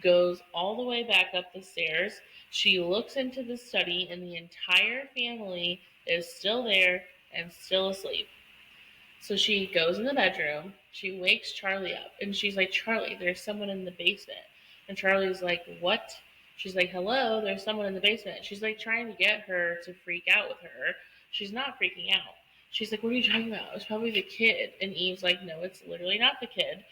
goes all the way back up the stairs. She looks into the study, and the entire family is still there and still asleep. So she goes in the bedroom, she wakes Charlie up, and she's like, Charlie, there's someone in the basement. And Charlie's like, what? She's like, hello, there's someone in the basement. She's like trying to get her to freak out with her. She's not freaking out. She's like, what are you talking about? It's probably the kid. And Eve's like, no, it's literally not the kid.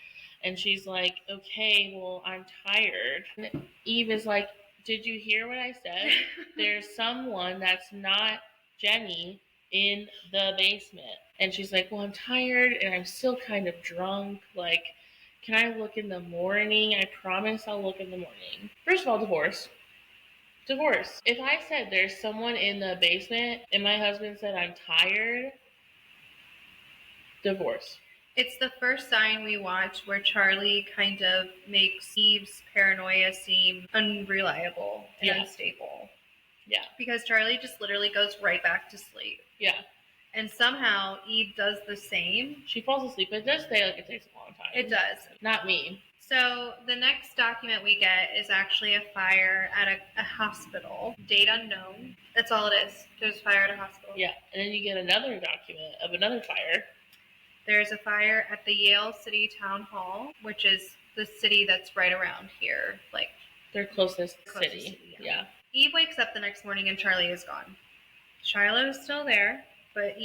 And she's like, okay, well, I'm tired. And Eve is like, Did you hear what I said? There's someone that's not Jenny in the basement. And she's like, well, I'm tired and I'm still kind of drunk. Like, can I look in the morning? I promise I'll look in the morning. First of all, divorce. Divorce. If I said there's someone in the basement and my husband said I'm tired, divorce. It's the first sign we watch where Charlie kind of makes Eve's paranoia seem unreliable and unstable. Yeah. Because Charlie just literally goes right back to sleep. Yeah. And somehow Eve does the same. She falls asleep, but it does say like it takes a long time. It does. Not me. So the next document we get is actually a fire at a hospital. Date unknown. That's all it is. There's a fire at a hospital. Yeah. And then you get another document of another fire. There's a fire at the Yale City Town Hall, which is the city that's right around here. Like their closest city. Yeah. Eve wakes up the next morning and Charlie is gone. Shiloh is still there, but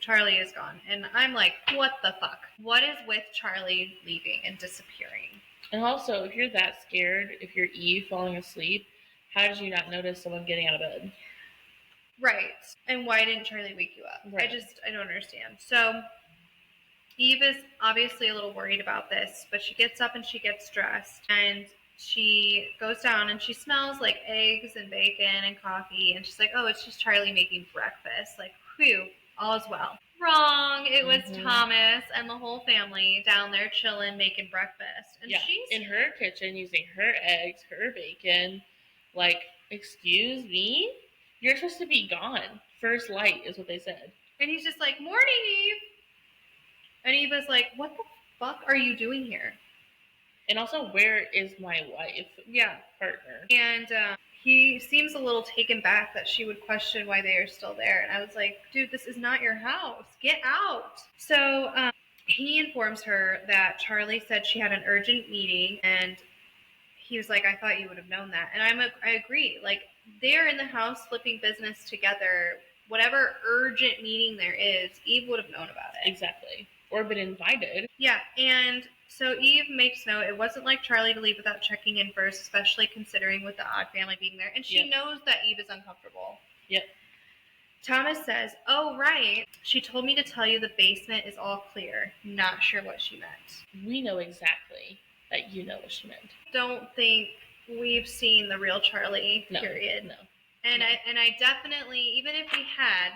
Charlie is gone. And I'm like, what the fuck? What is with Charlie leaving and disappearing? And also, if you're that scared, if you're Eve falling asleep, how did you not notice someone getting out of bed? Right. And why didn't Charlie wake you up? Right. I don't understand. So Eve is obviously a little worried about this, but she gets up and she gets dressed. And she goes down and she smells like eggs and bacon and coffee. And she's like, oh, it's just Charlie making breakfast. Like, whew, all is well. Wrong. It was Thomas and the whole family down there chilling, making breakfast. And she's in her kitchen using her eggs, her bacon. Like, excuse me? You're supposed to be gone. First light is what they said. And he's just like, morning, Eve. And Eve was like, what the fuck are you doing here? And also, where is my wife? Yeah. Partner. And he seems a little taken back that she would question why they are still there. And I was like, dude, this is not your house. Get out. So he informs her that Charlie said she had an urgent meeting. And he was like, I thought you would have known that. And I agree. Like, they're in the house flipping business together. Whatever urgent meeting there is, Eve would have known about it. Exactly. Or been invited. Yeah, and so Eve makes note, it wasn't like Charlie to leave without checking in first, especially considering with the odd family being there. And she knows that Eve is uncomfortable. Yep. Thomas says, oh, right. She told me to tell you the basement is all clear. Not sure what she meant. We know exactly that you know what she meant. Don't think we've seen the real Charlie, period. No. And I definitely, even if we had,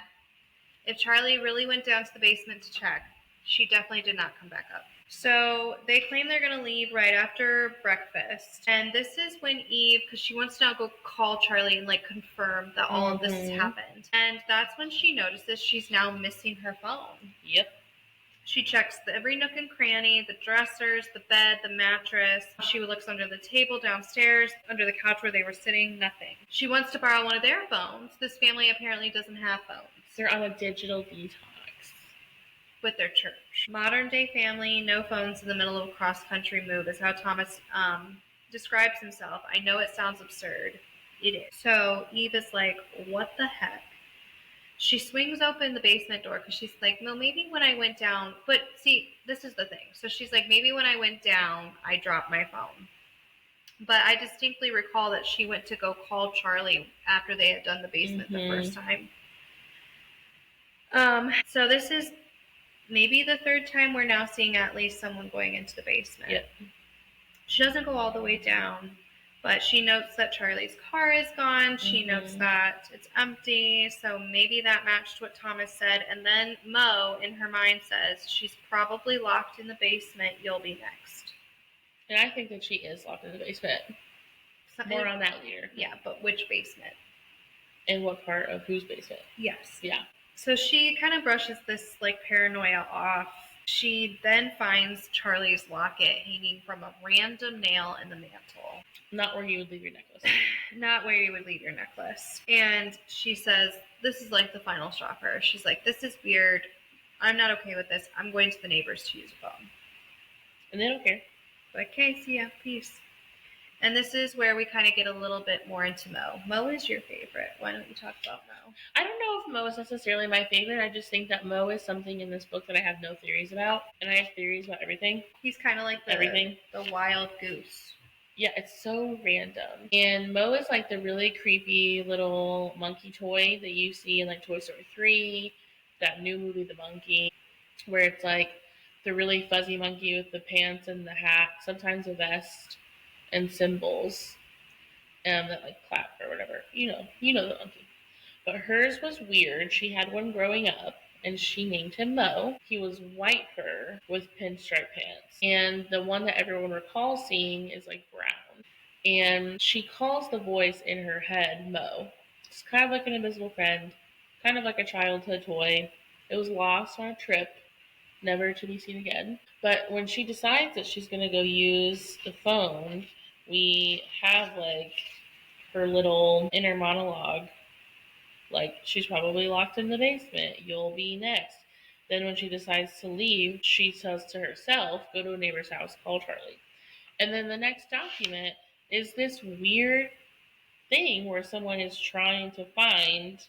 if Charlie really went down to the basement to check, she definitely did not come back up. So they claim they're going to leave right after breakfast. And this is when Eve, because she wants to now go call Charlie and like confirm that all of this has happened. And that's when she notices she's now missing her phone. Yep. She checks every nook and cranny, the dressers, the bed, the mattress. She looks under the table downstairs, under the couch where they were sitting, nothing. She wants to borrow one of their phones. This family apparently doesn't have phones. They're on a digital detox. With their church. Modern day family, no phones in the middle of a cross-country move is how Thomas describes himself. I know it sounds absurd. It is. So Eve is like, what the heck? She swings open the basement door because she's like, no, maybe when I went down. But see, this is the thing. So she's like, maybe when I went down, I dropped my phone. But I distinctly recall that she went to go call Charlie after they had done the basement the first time. So this is maybe the third time we're now seeing at least someone going into the basement. Yep. She doesn't go all the way down, but she notes that Charlie's car is gone. She notes that it's empty, so maybe that matched what Thomas said. And then Mo, in her mind, says she's probably locked in the basement. You'll be next. And I think that she is locked in the basement. More on that later. Yeah, but which basement? And what part of whose basement? Yes. Yeah. So she kind of brushes this like paranoia off. She then finds Charlie's locket hanging from a random nail in the mantle. Not where you would leave your necklace. Not where you would leave your necklace. And she says, this is like the final straw for her. She's like, this is weird. I'm not okay with this. I'm going to the neighbors to use a phone. And they don't care. Like, okay, see ya. Peace. And this is where we kind of get a little bit more into Mo. Mo is your favorite. Why don't you talk about Mo? I don't know if Mo is necessarily my favorite. I just think that Mo is something in this book that I have no theories about. And I have theories about everything. He's kind of like everything. The wild goose. Yeah, it's so random. And Mo is like the really creepy little monkey toy that you see in like Toy Story 3, that new movie, The Monkey, where it's like the really fuzzy monkey with the pants and the hat, sometimes a vest and cymbals, that like clap or whatever. You know the monkey. But hers was weird. She had one growing up, and she named him Mo. He was white fur with pinstripe pants. And the one that everyone recalls seeing is like brown. And she calls the voice in her head Mo. It's kind of like an invisible friend, kind of like a childhood toy. It was lost on a trip, never to be seen again. But when she decides that she's going to go use the phone, we have like her little inner monologue, like she's probably locked in the basement. You'll be next. Then when she decides to leave, she says to herself, go to a neighbor's house, call Charlie. And then the next document is this weird thing where someone is trying to find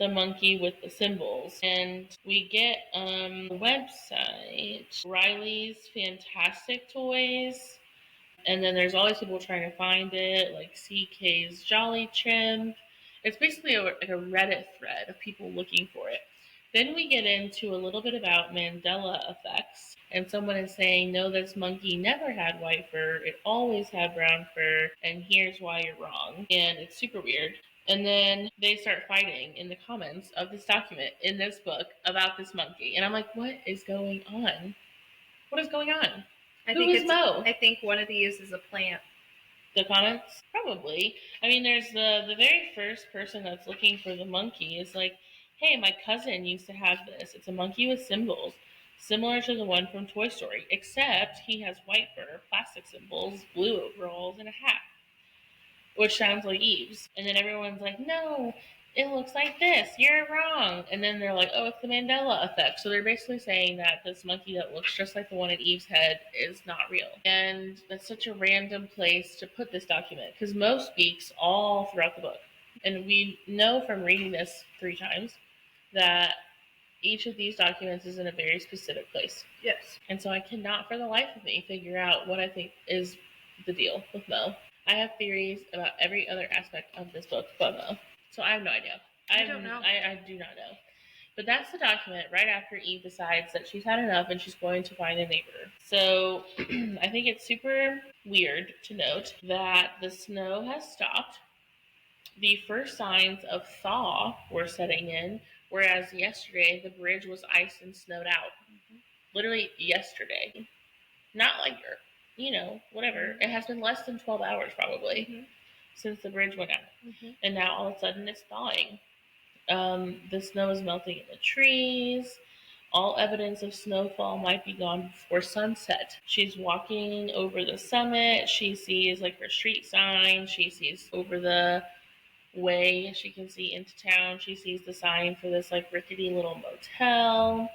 the monkey with the symbols. And we get a website, Riley's Fantastic Toys. And then there's always people trying to find it, like CK's Jolly Chimp. It's basically like a Reddit thread of people looking for it. Then we get into a little bit about Mandela effects, and someone is saying, no, this monkey never had white fur, it always had brown fur, and here's why you're wrong. And it's super weird. And then they start fighting in the comments of this document in this book about this monkey. And I'm like, what is going on? What is going on? Who is Mo? I think one of these is a plant. The comments? Probably. I mean, there's the very first person that's looking for the monkey is like, hey, my cousin used to have this. It's a monkey with symbols, similar to the one from Toy Story, except he has white fur, plastic symbols, blue overalls, and a hat, which sounds like Eve's. And then everyone's like, no, it looks like this. You're wrong. And then they're like, oh, it's the Mandela effect. So they're basically saying that this monkey that looks just like the one in Eve's head is not real. And that's such a random place to put this document because Mo speaks all throughout the book. And we know from reading this 3 times that each of these documents is in a very specific place. Yes. And so I cannot for the life of me figure out what I think is the deal with Mo. I have theories about every other aspect of this book but Mo. So I have no idea. I don't know. I do not know. But that's the document right after Eve decides that she's had enough and she's going to find a neighbor. So I think it's super weird to note that the snow has stopped. The first signs of thaw were setting in, whereas yesterday the bridge was iced and snowed out. Mm-hmm. Literally yesterday. Not like, whatever. It has been less than 12 hours probably since the bridge went out. Mm-hmm. And now all of a sudden it's thawing. The snow is melting in the trees. All evidence of snowfall might be gone before sunset. She's walking over the summit. She sees like her street sign. She sees over the way she can see into town. She sees the sign for this like rickety little motel.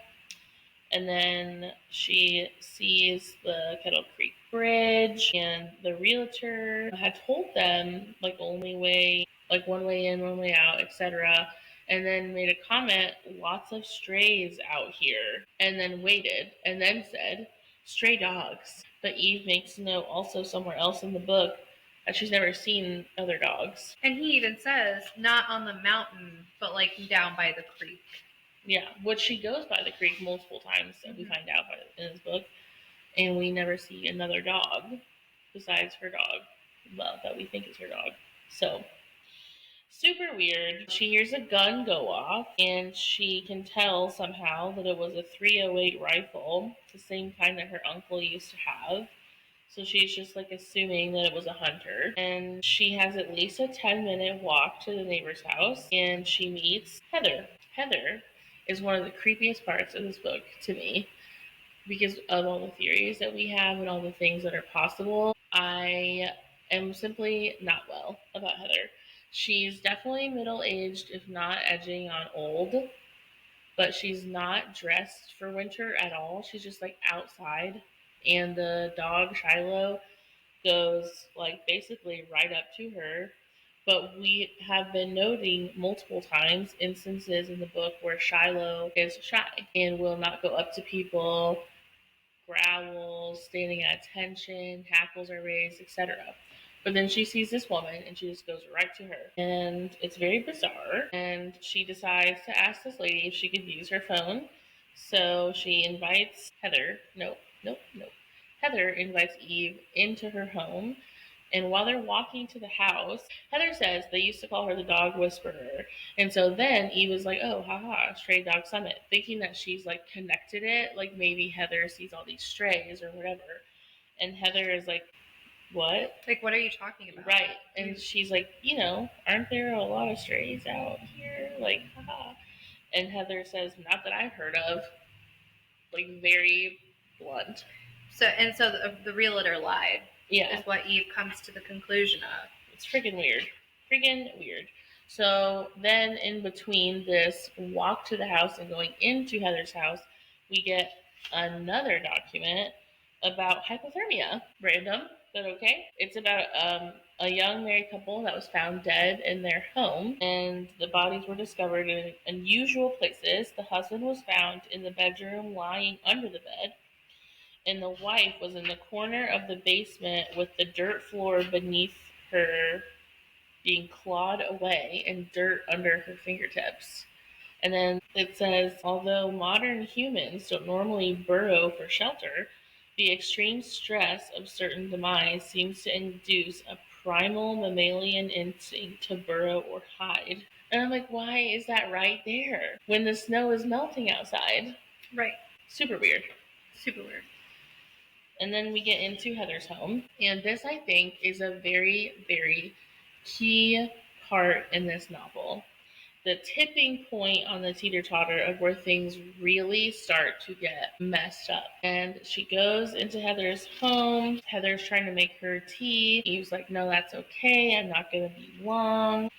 And then she sees the Kettle Creek Bridge, and the realtor had told them like only way, like one way in, one way out, etc. And then made a comment, lots of strays out here, and then waited, and then said, stray dogs. But Eve makes note also somewhere else in the book that she's never seen other dogs. And he even says, not on the mountain, but like down by the creek. Yeah, which she goes by the creek multiple times, that we find out in this book, and we never see another dog besides her dog, well, that we think is her dog. So, super weird. She hears a gun go off, and she can tell somehow that it was a 308 rifle, the same kind that her uncle used to have. So she's just like assuming that it was a hunter. And she has at least a 10-minute walk to the neighbor's house, and she meets Heather. Heather is one of the creepiest parts of this book to me because of all the theories that we have and all the things that are possible. I am simply not well about Heather. She's definitely middle-aged, if not edging on old, but she's not dressed for winter at all. She's just like outside, and the dog Shiloh goes like basically right up to her. But we have been noting multiple times instances in the book where Shiloh is shy and will not go up to people, growl, animals standing at attention, hackles are raised, etc. But then she sees this woman and she just goes right to her. And it's very bizarre. And she decides to ask this lady if she could use her phone. So she invites Heather. Nope. Heather invites Eve into her home. And while they're walking to the house, Heather says they used to call her the dog whisperer. And so then Eve was like, oh, haha, stray dog summit, thinking that she's like connected it. Like maybe Heather sees all these strays or whatever. And Heather is like, what? Like, what are you talking about? Right. And she's like, aren't there a lot of strays out here? Like, haha. And Heather says, not that I've heard of. Like, very blunt. So the realtor lied. Yeah. Is what Eve comes to the conclusion of. It's freaking weird. So then in between this walk to the house and going into Heather's house, we get another document about hypothermia. Random, but okay. It's about a young married couple that was found dead in their home, and the bodies were discovered in unusual places. The husband was found in the bedroom lying under the bed, and the wife was in the corner of the basement with the dirt floor beneath her being clawed away and dirt under her fingertips. And then it says, although modern humans don't normally burrow for shelter, the extreme stress of certain demise seems to induce a primal mammalian instinct to burrow or hide. And I'm like, why is that right there when the snow is melting outside? Right. Super weird. And then we get into Heather's home. And this, I think, is a very, very key part in this novel. The tipping point on the teeter-totter of where things really start to get messed up. And she goes into Heather's home. Heather's trying to make her tea. Eve's like, no, that's okay. I'm not going to be long.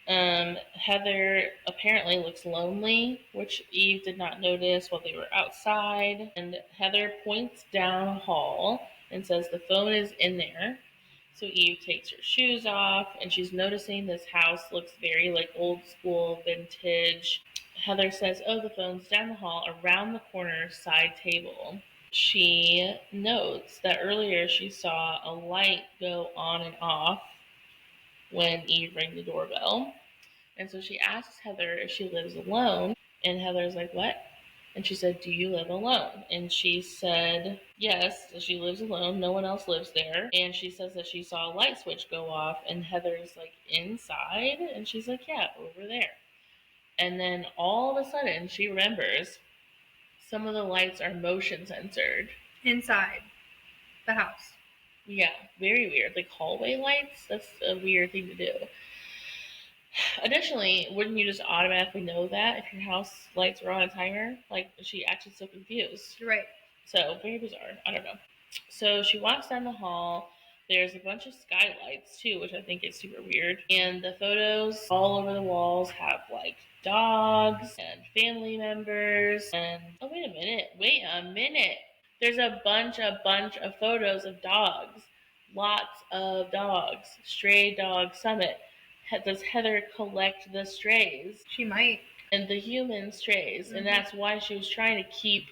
Heather apparently looks lonely, which Eve did not notice while they were outside. And Heather points down a hall and says the phone is in there. So Eve takes her shoes off, and she's noticing this house looks very like old school, vintage. Heather says, oh, the phone's down the hall around the corner side table. She notes that earlier she saw a light go on and off when Eve rang the doorbell. And so she asks Heather if she lives alone. And Heather's like, what? And she said, do you live alone? And she said, yes, she lives alone. No one else lives there. And she says that she saw a light switch go off. And Heather's like, inside? And she's like, yeah, over there. And then all of a sudden, she remembers some of the lights are motion censored. Inside the house. Yeah, very weird. Like hallway lights? That's a weird thing to do. Additionally, wouldn't you just automatically know that if your house lights were on a timer? Like, she acted so confused. Right. So, very bizarre. I don't know. So, she walks down the hall. There's a bunch of skylights, too, which I think is super weird. And the photos all over the walls have, like, dogs and family members. And, oh, wait a minute. There's a bunch of photos of dogs. Lots of dogs. Stray Dog Summit. Does Heather collect the strays? She might. And the human strays. Mm-hmm. And that's why she was trying to keep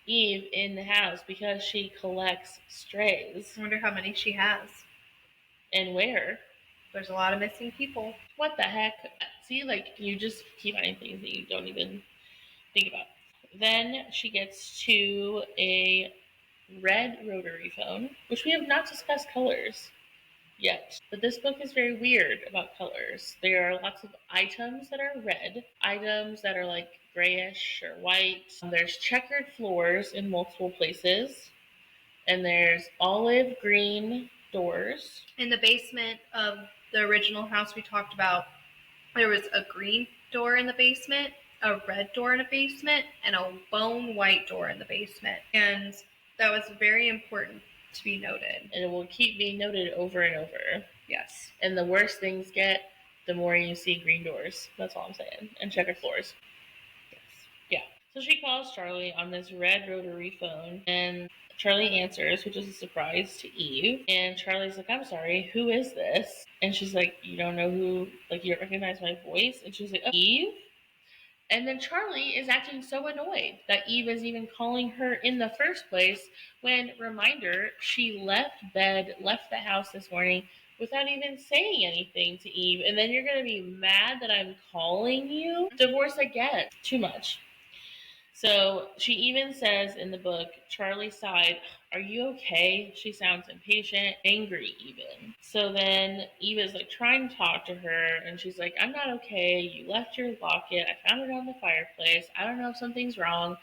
Eve in the house, because she collects strays. I wonder how many she has. And where. There's a lot of missing people. What the heck? See, like, you just keep finding things that you don't even think about. Then she gets to a red rotary phone, which we have not discussed colors yet. But this book is very weird about colors. There are lots of items that are red, items that are like grayish or white. There's checkered floors in multiple places, and there's olive green doors. In the basement of the original house we talked about, there was a green door in the basement, a red door in the basement, and a bone white door in the basement. And that was very important to be noted. And it will keep being noted over and over. Yes. And the worse things get, the more you see green doors. That's all I'm saying. And checkered floors. Yes. Yeah. So she calls Charlie on this red rotary phone, and Charlie answers, which is a surprise to Eve. And Charlie's like, I'm sorry, who is this? And she's like, you don't know who, like, you don't recognize my voice? And she's like, oh, Eve? And then Charlie is acting so annoyed that Eve is even calling her in the first place when, reminder, she left the house this morning without even saying anything to Eve. And then you're going to be mad that I'm calling you? Divorce again. Too much. So she even says in the book, Charlie sighed, "Are you okay?" She sounds impatient, angry even. So then Eve is like trying to talk to her, and she's like, "I'm not okay. You left your locket. I found it on the fireplace. I don't know if something's wrong."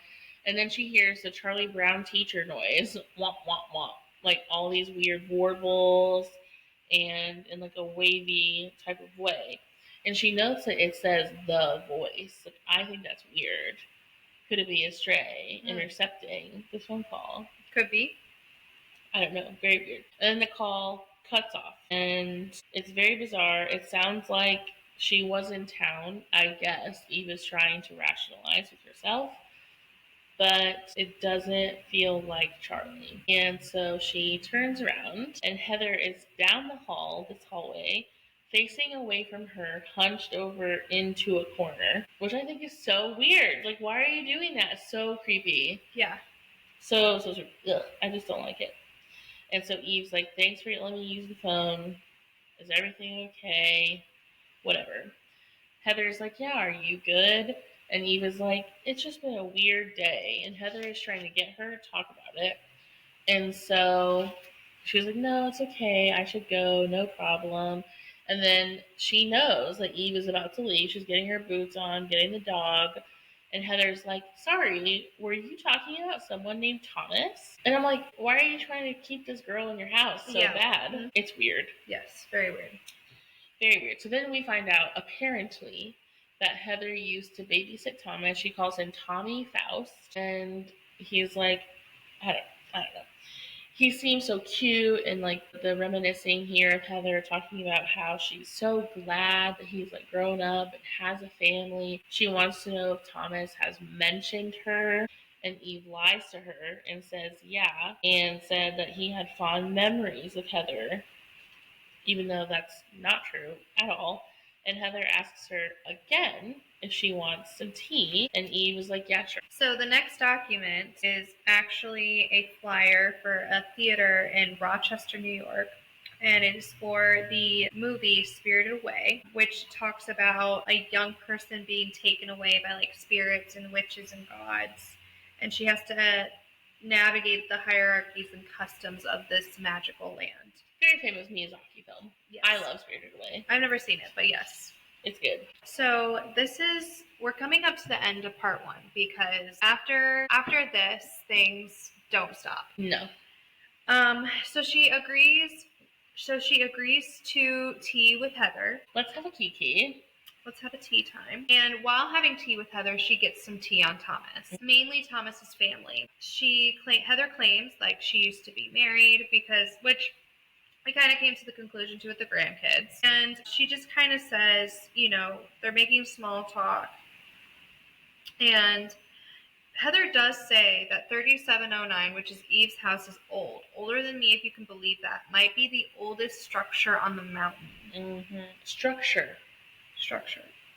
And then she hears the Charlie Brown teacher noise, womp, womp, womp. Like all these weird warbles and in like a wavy type of way. And she notes that it says the voice. Like, I think that's weird. Could it be a stray intercepting this phone call? Could be. I don't know. Very weird. And then the call cuts off. And it's very bizarre. It sounds like she was in town. I guess Eve is trying to rationalize with herself. But it doesn't feel like Charlie. And so she turns around, and Heather is down the hall, this hallway, facing away from her, hunched over into a corner, which I think is so weird. Like, why are you doing that? It's so creepy. Yeah. So ugh, I just don't like it. And so Eve's like, "Thanks for letting me use the phone. Is everything okay? Whatever." Heather's like, "Yeah, are you good?" And Eve is like, "It's just been a weird day." And Heather is trying to get her to talk about it. And so she was like, "No, it's okay. I should go. No problem." And then she knows that Eve is about to leave. She's getting her boots on, getting the dog. And Heather's like, "Sorry, were you talking about someone named Thomas?" And I'm like, "Why are you trying to keep this girl in your house so bad?" Mm-hmm. It's weird. Yes, very weird. Very weird. So then we find out, apparently, that Heather used to babysit Thomas. She calls him Tommy Faust. And he's like, I don't know. He seems so cute, and like the reminiscing here of Heather talking about how she's so glad that he's like grown up and has a family. She wants to know if Thomas has mentioned her, and Eve lies to her and says yeah, and said that he had fond memories of Heather, even though that's not true at all. And Heather asks her again if she wants some tea, and Eve is like, "Yeah, sure." So the next document is actually a flyer for a theater in Rochester, New York. And it is for the movie Spirited Away, which talks about a young person being taken away by like spirits and witches and gods. And she has to navigate the hierarchies and customs of this magical land. Very famous Miyazaki film. Yes. I love Spirited Away. I've never seen it, but yes. It's good. So we're coming up to the end of part 1 because after this, things don't stop. No. So she agrees to tea with Heather. Let's have a tea. Let's have a tea time. And while having tea with Heather, she gets some tea on Thomas. Mainly Thomas's family. Heather claims like she used to be married which we kind of came to the conclusion to with the grandkids. And she just kind of says, they're making small talk. And Heather does say that 3709, which is Eve's house, is old. Older than me, if you can believe that. Might be the oldest structure on the mountain. Mm-hmm. Structure.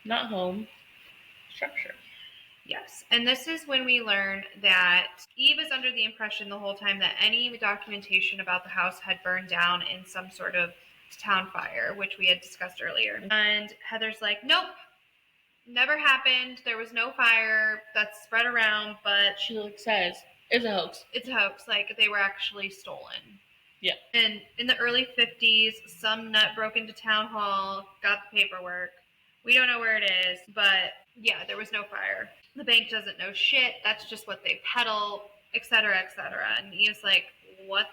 Not home. Structure. Yes. And this is when we learn that Eve is under the impression the whole time that any documentation about the house had burned down in some sort of town fire, which we had discussed earlier. And Heather's like, "Nope. Never happened. There was no fire that's spread around," but she says, "It's a hoax. It's a hoax. Like, they were actually stolen." Yeah. And in the early 50s, some nut broke into town hall, got the paperwork. We don't know where it is, but yeah, there was no fire. The bank doesn't know shit. That's just what they peddle, etc., etc. And Eve's like, what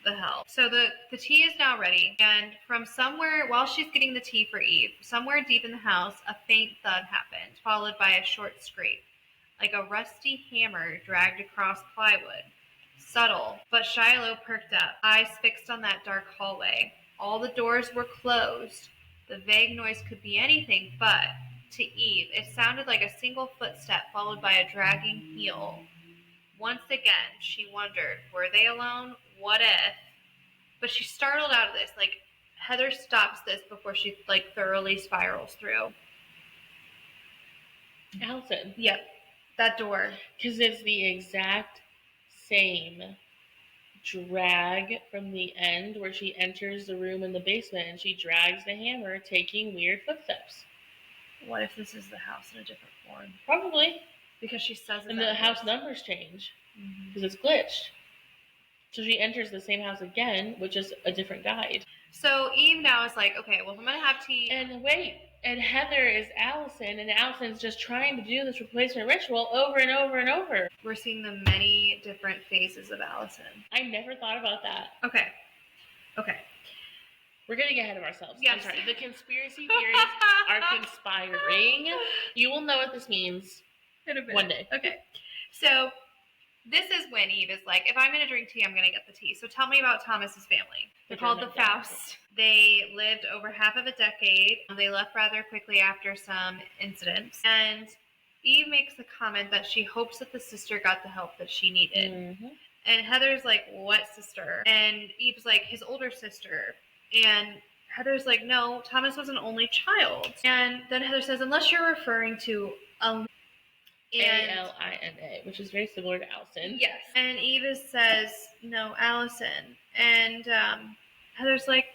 the hell? So the tea is now ready, and from somewhere, while she's getting the tea for Eve, somewhere deep in the house, a faint thud happened, followed by a short scrape, like a rusty hammer dragged across plywood. Subtle, but Shiloh perked up, eyes fixed on that dark hallway. All the doors were closed. The vague noise could be anything, but to Eve, it sounded like a single footstep followed by a dragging heel. Once again, she wondered, were they alone? What if? But she's startled out of this. Like, Heather stops this before she, thoroughly spirals through. Allison. Yep. That door. Because it's the exact same drag from the end where she enters the room in the basement and she drags the hammer, taking weird footsteps. What if this is the house in a different form? Probably. Because she says it. And the house numbers change. Because it's glitched. So she enters the same house again, which is a different guide. So Eve now is like, okay, well, if I'm going to have tea. And wait, and Heather is Allison, and Allison's just trying to do this replacement ritual over and over and over. We're seeing the many different phases of Allison. I never thought about that. Okay. We're getting ahead of ourselves. Yes. I'm sorry. The conspiracy theories are conspiring. You will know what this means one day. Okay. So this is when Eve is like, if I'm going to drink tea, I'm going to get the tea. So tell me about Thomas's family. They're called the Fausts. They lived over half of a decade. They left rather quickly after some incidents. And Eve makes the comment that she hopes that the sister got the help that she needed. Mm-hmm. And Heather's like, what sister? And Eve's like, his older sister. And Heather's like, no, Thomas was an only child. And then Heather says, unless you're referring to Alina, which is very similar to Allison. Yes. And Eve says, no, Allison. And Heather's like,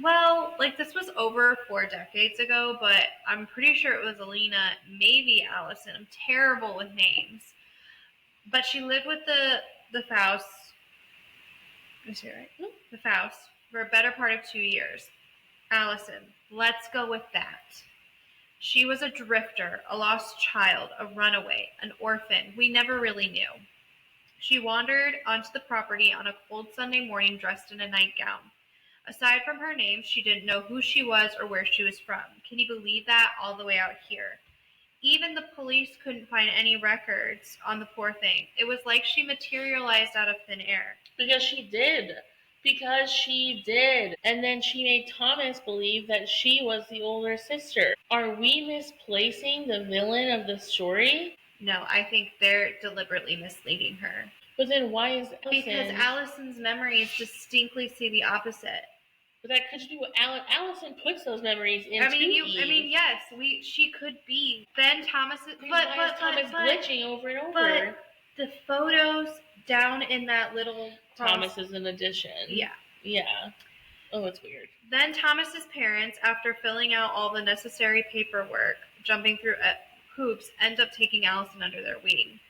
well, like this was over 4 decades ago, but I'm pretty sure it was Alina, maybe Allison. I'm terrible with names. But she lived with the Fausts. Is it right? Mm-hmm. The Fausts for a better part of 2 years. Allison, let's go with that. She was a drifter, a lost child, a runaway, an orphan. We never really knew. She wandered onto the property on a cold Sunday morning dressed in a nightgown. Aside from her name, she didn't know who she was or where she was from. Can you believe that? All the way out here. Even the police couldn't find any records on the poor thing. It was like she materialized out of thin air. Because she did. And then she made Thomas believe that she was the older sister. Are we misplacing the villain of the story? No, I think they're deliberately misleading her. But then why is Allison... Because Allison's memories distinctly say the opposite. But that could just be what Allison puts those memories into. Yes, she could be. Then Thomas is... But Thomas glitching over and over. But the photos down in that little... Thomas is an addition. Yeah. Oh, it's weird. Then Thomas's parents, after filling out all the necessary paperwork, jumping through hoops, end up taking Allison under their wing.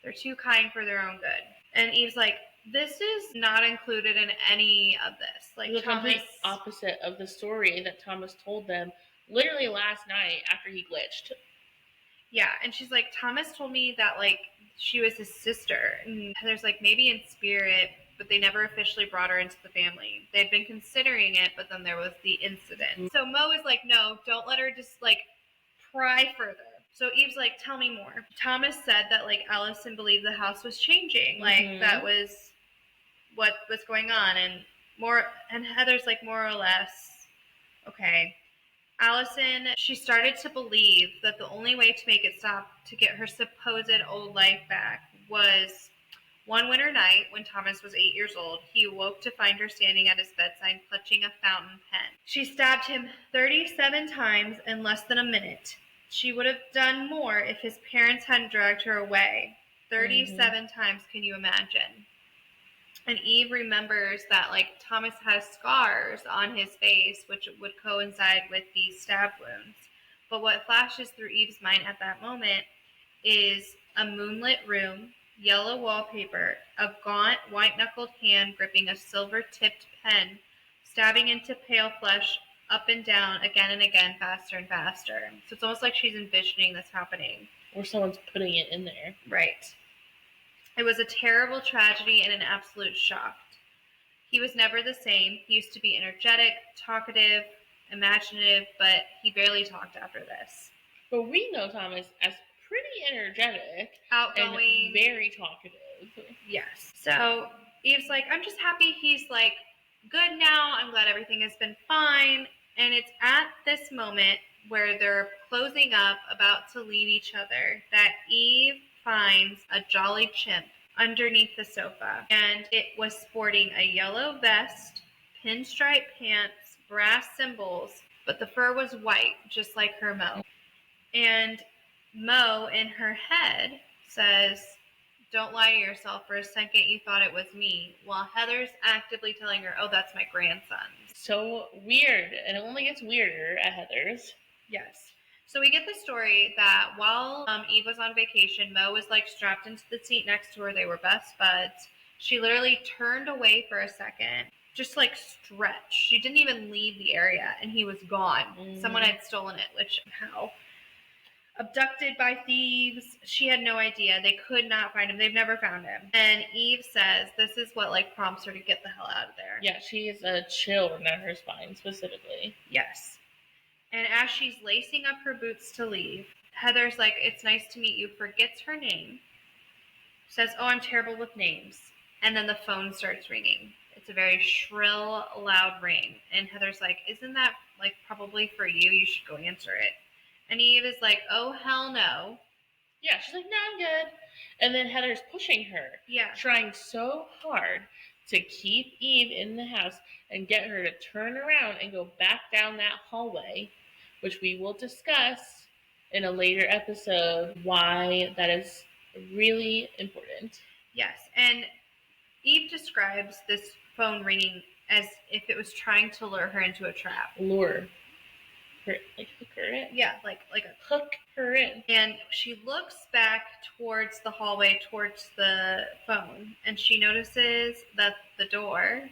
They're too kind for their own good. And Eve's like, this is not included in any of this. Like the complete opposite of the story that Thomas told them literally last night after he glitched. Yeah, and she's like, Thomas told me that, like, she was his sister. And Heather's like, maybe in spirit, but they never officially brought her into the family. They'd been considering it, but then there was the incident. Mm-hmm. So Mo is like, no, don't let her just, like, pry further. So Eve's like, tell me more. Thomas said that, like, Allison believed the house was changing. Like, that was what was going on. And Heather's like, more or less, okay. Allison, she started to believe that the only way to make it stop, to get her supposed old life back, was one winter night when Thomas was 8 years old. He awoke to find her standing at his bedside clutching a fountain pen. She stabbed him 37 times in less than a minute. She would have done more if his parents hadn't dragged her away. 37 times, can you imagine? And Eve remembers that, like, Thomas has scars on his face, which would coincide with these stab wounds. But what flashes through Eve's mind at that moment is a moonlit room, yellow wallpaper, a gaunt, white-knuckled hand gripping a silver-tipped pen, stabbing into pale flesh up and down again and again, faster and faster. So it's almost like she's envisioning this happening. Or someone's putting it in there. Right. It was a terrible tragedy and an absolute shock. He was never the same. He used to be energetic, talkative, imaginative, but he barely talked after this. But we know Thomas as pretty energetic, outgoing, and very talkative. Yes. So Eve's like, I'm just happy he's, like, good now. I'm glad everything has been fine. And it's at this moment where they're closing up, about to leave each other, that Eve finds a jolly chimp underneath the sofa. And it was sporting a yellow vest, pinstripe pants, brass cymbals, but the fur was white, just like her Mo. And Mo, in her head, says, "Don't lie to yourself. For a second, you thought it was me," while Heather's actively telling her, "Oh, that's my grandson." So weird, and it only gets weirder at Heather's. Yes. So we get the story that while Eve was on vacation, Mo was like strapped into the seat next to her. They were best buds. She literally turned away for a second, just like stretched. She didn't even leave the area, and he was gone. Someone had stolen it, which how? Abducted by thieves. She had no idea. They could not find him. They've never found him. And Eve says this is what like prompts her to get the hell out of there. Yeah, she is a chill down her spine specifically. Yes. And as she's lacing up her boots to leave, Heather's like, "It's nice to meet you," forgets her name, says, "Oh, I'm terrible with names." And then the phone starts ringing. It's a very shrill, loud ring. And Heather's like, "Isn't that like probably for you? You should go answer it." And Eve is like, "Oh, hell no." Yeah, she's like, "No, I'm good." And then Heather's pushing her. Yeah. Trying so hard to keep Eve in the house and get her to turn around and go back down that hallway, which we will discuss in a later episode why that is really important. Yes. And Eve describes this phone ringing as if it was trying to lure her into a trap. Lure her, like hook her in. Yeah, like a Hook her in. And she looks back towards the hallway, towards the phone, and she notices that the door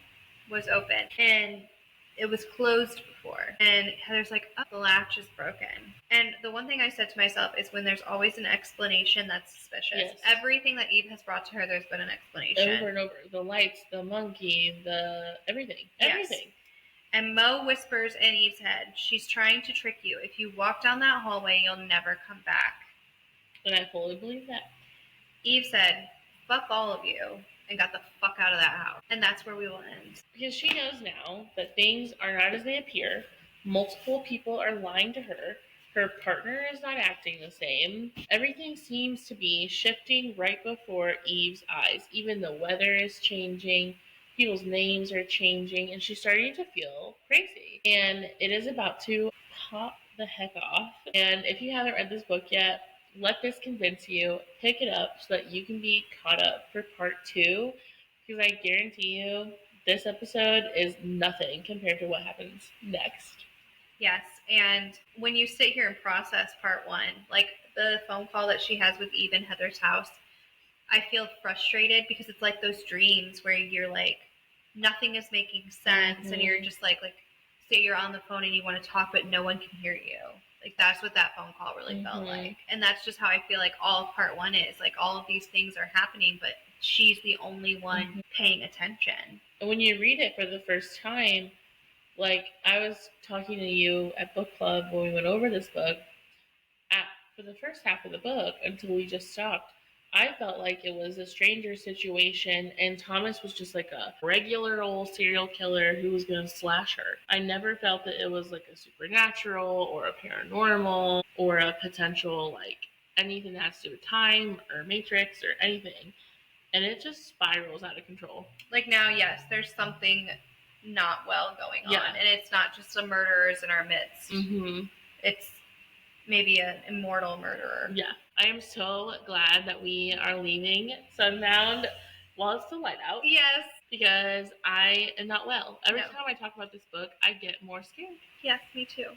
was open and it was closed before. And Heather's like, "Oh, the latch is broken." And the one thing I said to myself is when there's always an explanation that's suspicious. Yes. Everything that Eve has brought to her, there's been an explanation. Over and over. The lights, the monkey, the everything. Yes. Everything. And Mo whispers in Eve's head, "She's trying to trick you. If you walk down that hallway, you'll never come back." And I fully believe that. Eve said, "Fuck all of you," and got the fuck out of that house. And that's where we will end. Because she knows now that things are not as they appear. Multiple people are lying to her. Her partner is not acting the same. Everything seems to be shifting right before Eve's eyes. Even the weather is changing. People's names are changing. And she's starting to feel crazy. And it is about to pop the heck off. And if you haven't read this book yet, let this convince you. Pick it up so that you can be caught up for part 2. Because I guarantee you, this episode is nothing compared to what happens next. Yes, and when you sit here and process part 1, like the phone call that she has with Eve in Heather's house, I feel frustrated because it's like those dreams where you're like, nothing is making sense, and you're just like say you're on the phone and you want to talk, but no one can hear you. Like that's what that phone call really felt like. And that's just how I feel like all of part 1 is. Like all of these things are happening, but she's the only one paying attention. And when you read it for the first time, like I was talking to you at book club when we went over this book, for the first half of the book until we just stopped, I felt like it was a stranger situation and Thomas was just like a regular old serial killer who was going to slash her. I never felt that it was like a supernatural or a paranormal or a potential like anything that has to do with time or Matrix or anything. And it just spirals out of control. Like now, yes, there's something not well going on. And it's not just a murderers in our midst. It's maybe an immortal murderer. Yeah. I am so glad that we are leaving Sunbound while it's still light out. Yes. Because I am not well. Every time I talk about this book, I get more scared. Yes, me too.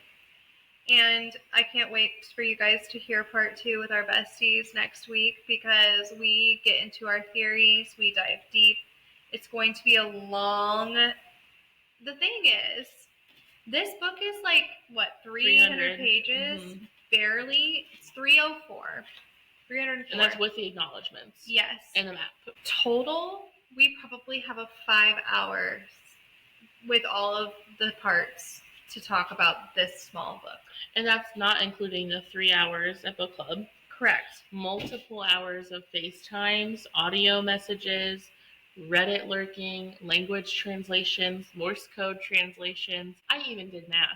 And I can't wait for you guys to hear part 2 with our besties next week because we get into our theories, we dive deep. It's going to be a long... The thing is, this book is like, what, 300 pages? Barely. It's 304. 304. And that's with the acknowledgments. Yes. And the map. Total, we probably have a 5 hours with all of the parts to talk about this small book. And that's not including the 3 hours at book club. Correct. Multiple hours of FaceTimes, audio messages, Reddit lurking, language translations, Morse code translations. I even did math.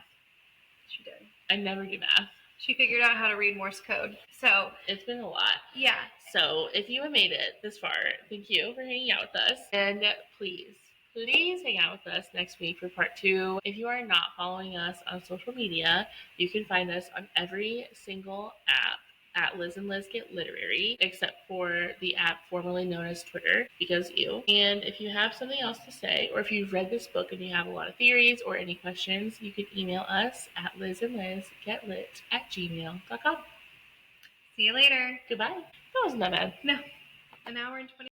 She did. I never do math. She figured out how to read Morse code. So it's been a lot. Yeah. So if you have made it this far, thank you for hanging out with us. And please hang out with us next week for part 2. If you are not following us on social media, you can find us on every single app at Liz and Liz Get Literary, except for the app formerly known as Twitter, because you. And if you have something else to say, or if you've read this book and you have a lot of theories or any questions, you can email us at lizandlizgetlit@gmail.com. See you later. Goodbye. That wasn't that bad. No. An hour and 20